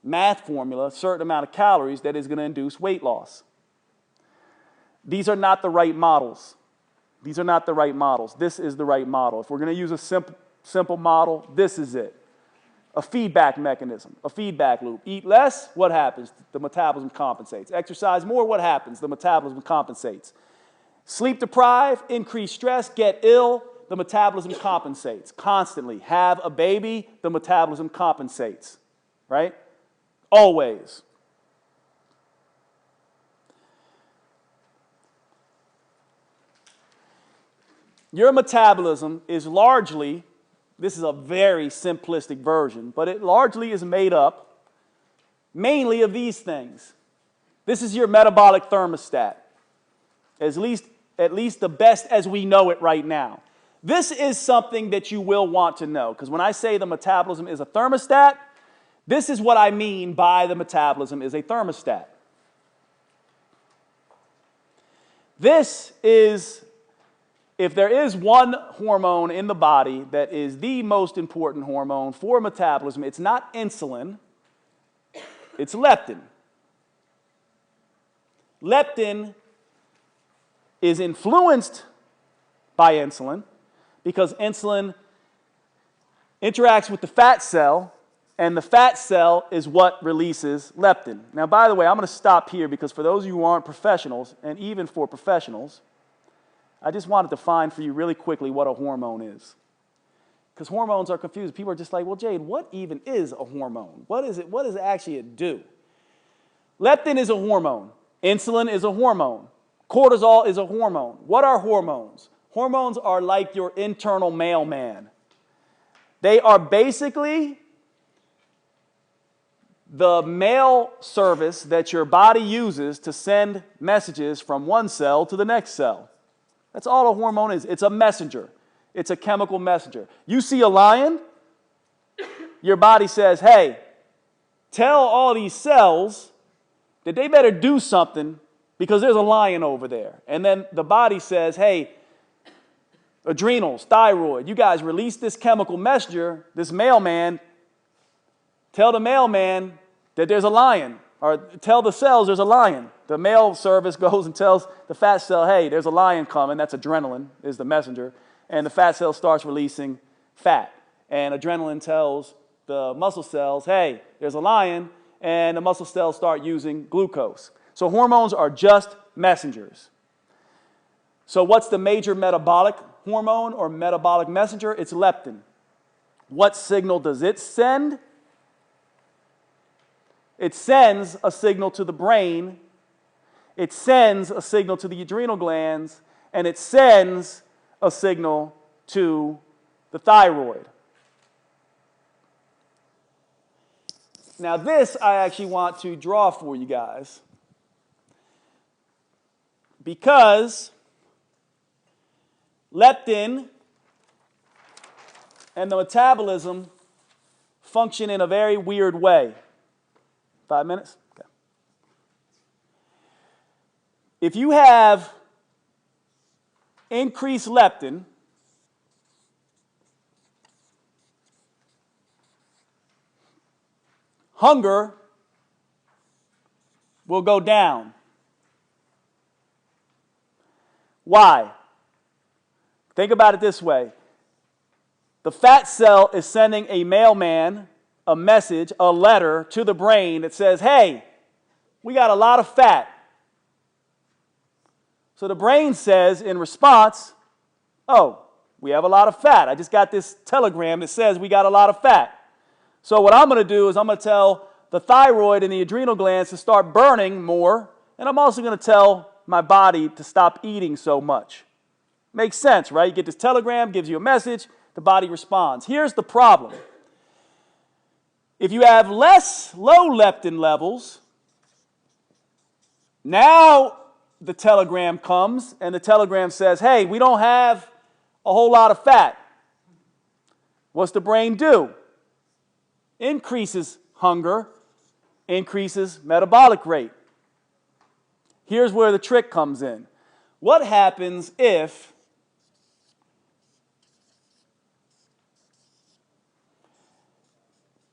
math formula, a certain amount of calories that is going to induce weight loss. These are not the right models. These are not the right models. This is the right model. If we're going to use a simple model, this is it. A feedback mechanism, a feedback loop. Eat less, what happens? The metabolism compensates. Exercise more, what happens? The metabolism compensates. Sleep deprived, increased stress, get ill, the metabolism compensates constantly. Have a baby, the metabolism compensates, right? Always. Your metabolism is largely, this is a very simplistic version, but it largely is made up mainly of these things. This is your metabolic thermostat, at least the best as we know it right now. This is something that you will want to know, because when I say the metabolism is a thermostat, this is what I mean by the metabolism is a thermostat. This is, if there is one hormone in the body that is the most important hormone for metabolism, it's not insulin, it's leptin. Leptin is influenced by insulin because insulin interacts with the fat cell, and the fat cell is what releases leptin. Now, by the way, I'm going to stop here because for those of you who aren't professionals, and even for professionals, I just wanted to define for you really quickly what a hormone is. Because hormones are confused. People are just like, well, Jade, what even is a hormone? What is it? What does it actually do? Leptin is a hormone. Insulin is a hormone. Cortisol is a hormone. What are hormones? Hormones are like your internal mailman. They are basically the mail service that your body uses to send messages from one cell to the next cell. That's all a hormone is. It's a messenger. It's a chemical messenger. You see a lion, your body says, hey, tell all these cells that they better do something because there's a lion over there. And then the body says, hey, adrenals, thyroid, you guys release this chemical messenger, this mailman, tell the mailman that there's a lion, or tell the cells there's a lion. The mail service goes and tells the fat cell, hey, there's a lion coming. That's adrenaline, is the messenger. And the fat cell starts releasing fat. And adrenaline tells the muscle cells, hey, there's a lion. And the muscle cells start using glucose. So hormones are just messengers. So what's the major metabolic hormone or metabolic messenger? It's leptin. What signal does it send? It sends a signal to the brain. It sends a signal to the adrenal glands. And it sends a signal to the thyroid. Now this I actually want to draw for you guys because leptin and the metabolism function in a very weird way. 5 minutes? Okay. If you have increased leptin, hunger will go down. Why? Think about it this way. The fat cell is sending a mailman a message, a letter to the brain that says, hey, we got a lot of fat. So the brain says in response, oh, we have a lot of fat. I just got this telegram that says we got a lot of fat. So what I'm going to do is I'm going to tell the thyroid and the adrenal glands to start burning more, and I'm also going to tell my body to stop eating so much. Makes sense, right? You get this telegram, gives you a message, the body responds. Here's the problem. If you have less low leptin levels, now the telegram comes and the telegram says, hey, we don't have a whole lot of fat. What's the brain do? Increases hunger, increases metabolic rate. Here's where the trick comes in. What happens if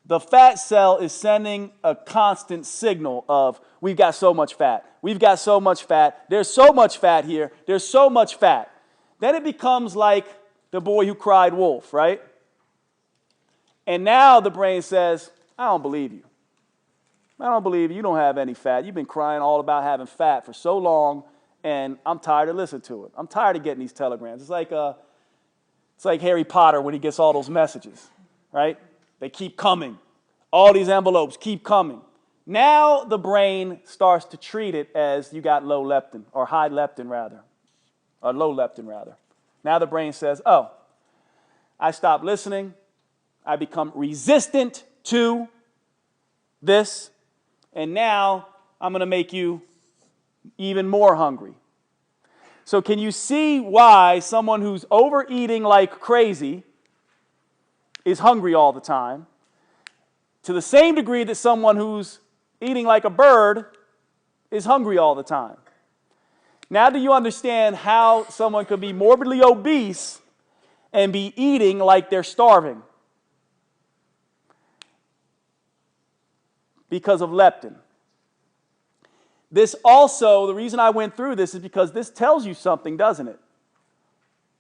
the fat cell is sending a constant signal of, we've got so much fat, we've got so much fat, there's so much fat here, there's so much fat. Then it becomes like the boy who cried wolf, right? And now the brain says, I don't believe you. I don't believe you. You don't have any fat. You've been crying all about having fat for so long, and I'm tired of listening to it. I'm tired of getting these telegrams. It's like Harry Potter when he gets all those messages, right? They keep coming. All these envelopes keep coming. Now the brain starts to treat it as you got low leptin, or high leptin rather, or low leptin rather. Now the brain says, oh, I stop listening. I become resistant to this, and now I'm going to make you even more hungry. So can you see why someone who's overeating like crazy is hungry all the time, to the same degree that someone who's eating like a bird is hungry all the time? Now do you understand how someone could be morbidly obese and be eating like they're starving? Because of leptin. This also, the reason I went through this is because this tells you something, doesn't it?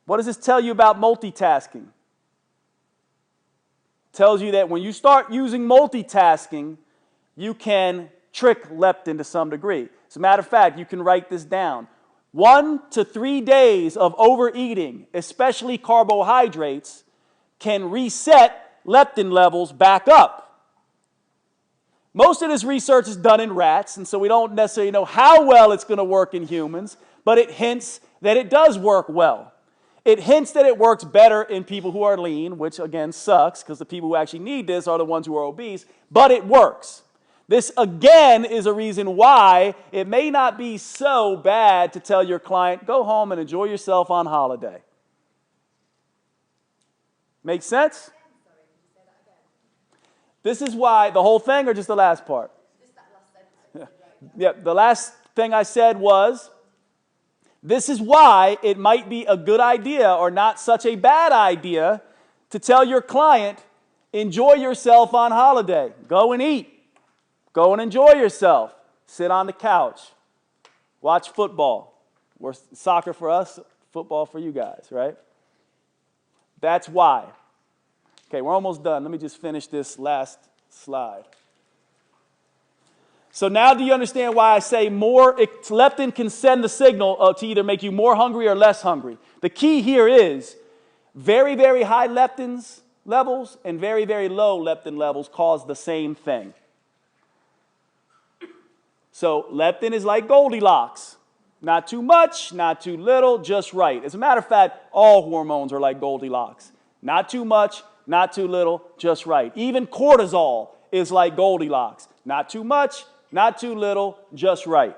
What does this tell you about multitasking? It tells you that when you start using multitasking, you can trick leptin to some degree. As a matter of fact, you can write this down. 1 to 3 days of overeating, especially carbohydrates, can reset leptin levels back up. Most of this research is done in rats, and so we don't necessarily know how well it's going to work in humans, but it hints that it does work well. It hints that it works better in people who are lean, which again sucks, because the people who actually need this are the ones who are obese, but it works. This again is a reason why it may not be so bad to tell your client, go home and enjoy yourself on holiday. Make sense? This is why, the whole thing or just the last part? Just that last sentence. Yeah, the last thing I said was, this is why it might be a good idea or not such a bad idea to tell your client, enjoy yourself on holiday. Go and eat. Go and enjoy yourself. Sit on the couch. Watch football. Or soccer for us, football for you guys, right? That's why. Okay, we're almost done. Let me just finish this last slide. So now do you understand why I say leptin can send the signal to either make you more hungry or less hungry? The key here is very, very high leptin levels and very, very low leptin levels cause the same thing. So leptin is like Goldilocks. Not too much, not too little, just right. As a matter of fact, all hormones are like Goldilocks. Not too much, not too little, just right. Even cortisol is like Goldilocks. Not too much, not too little, just right.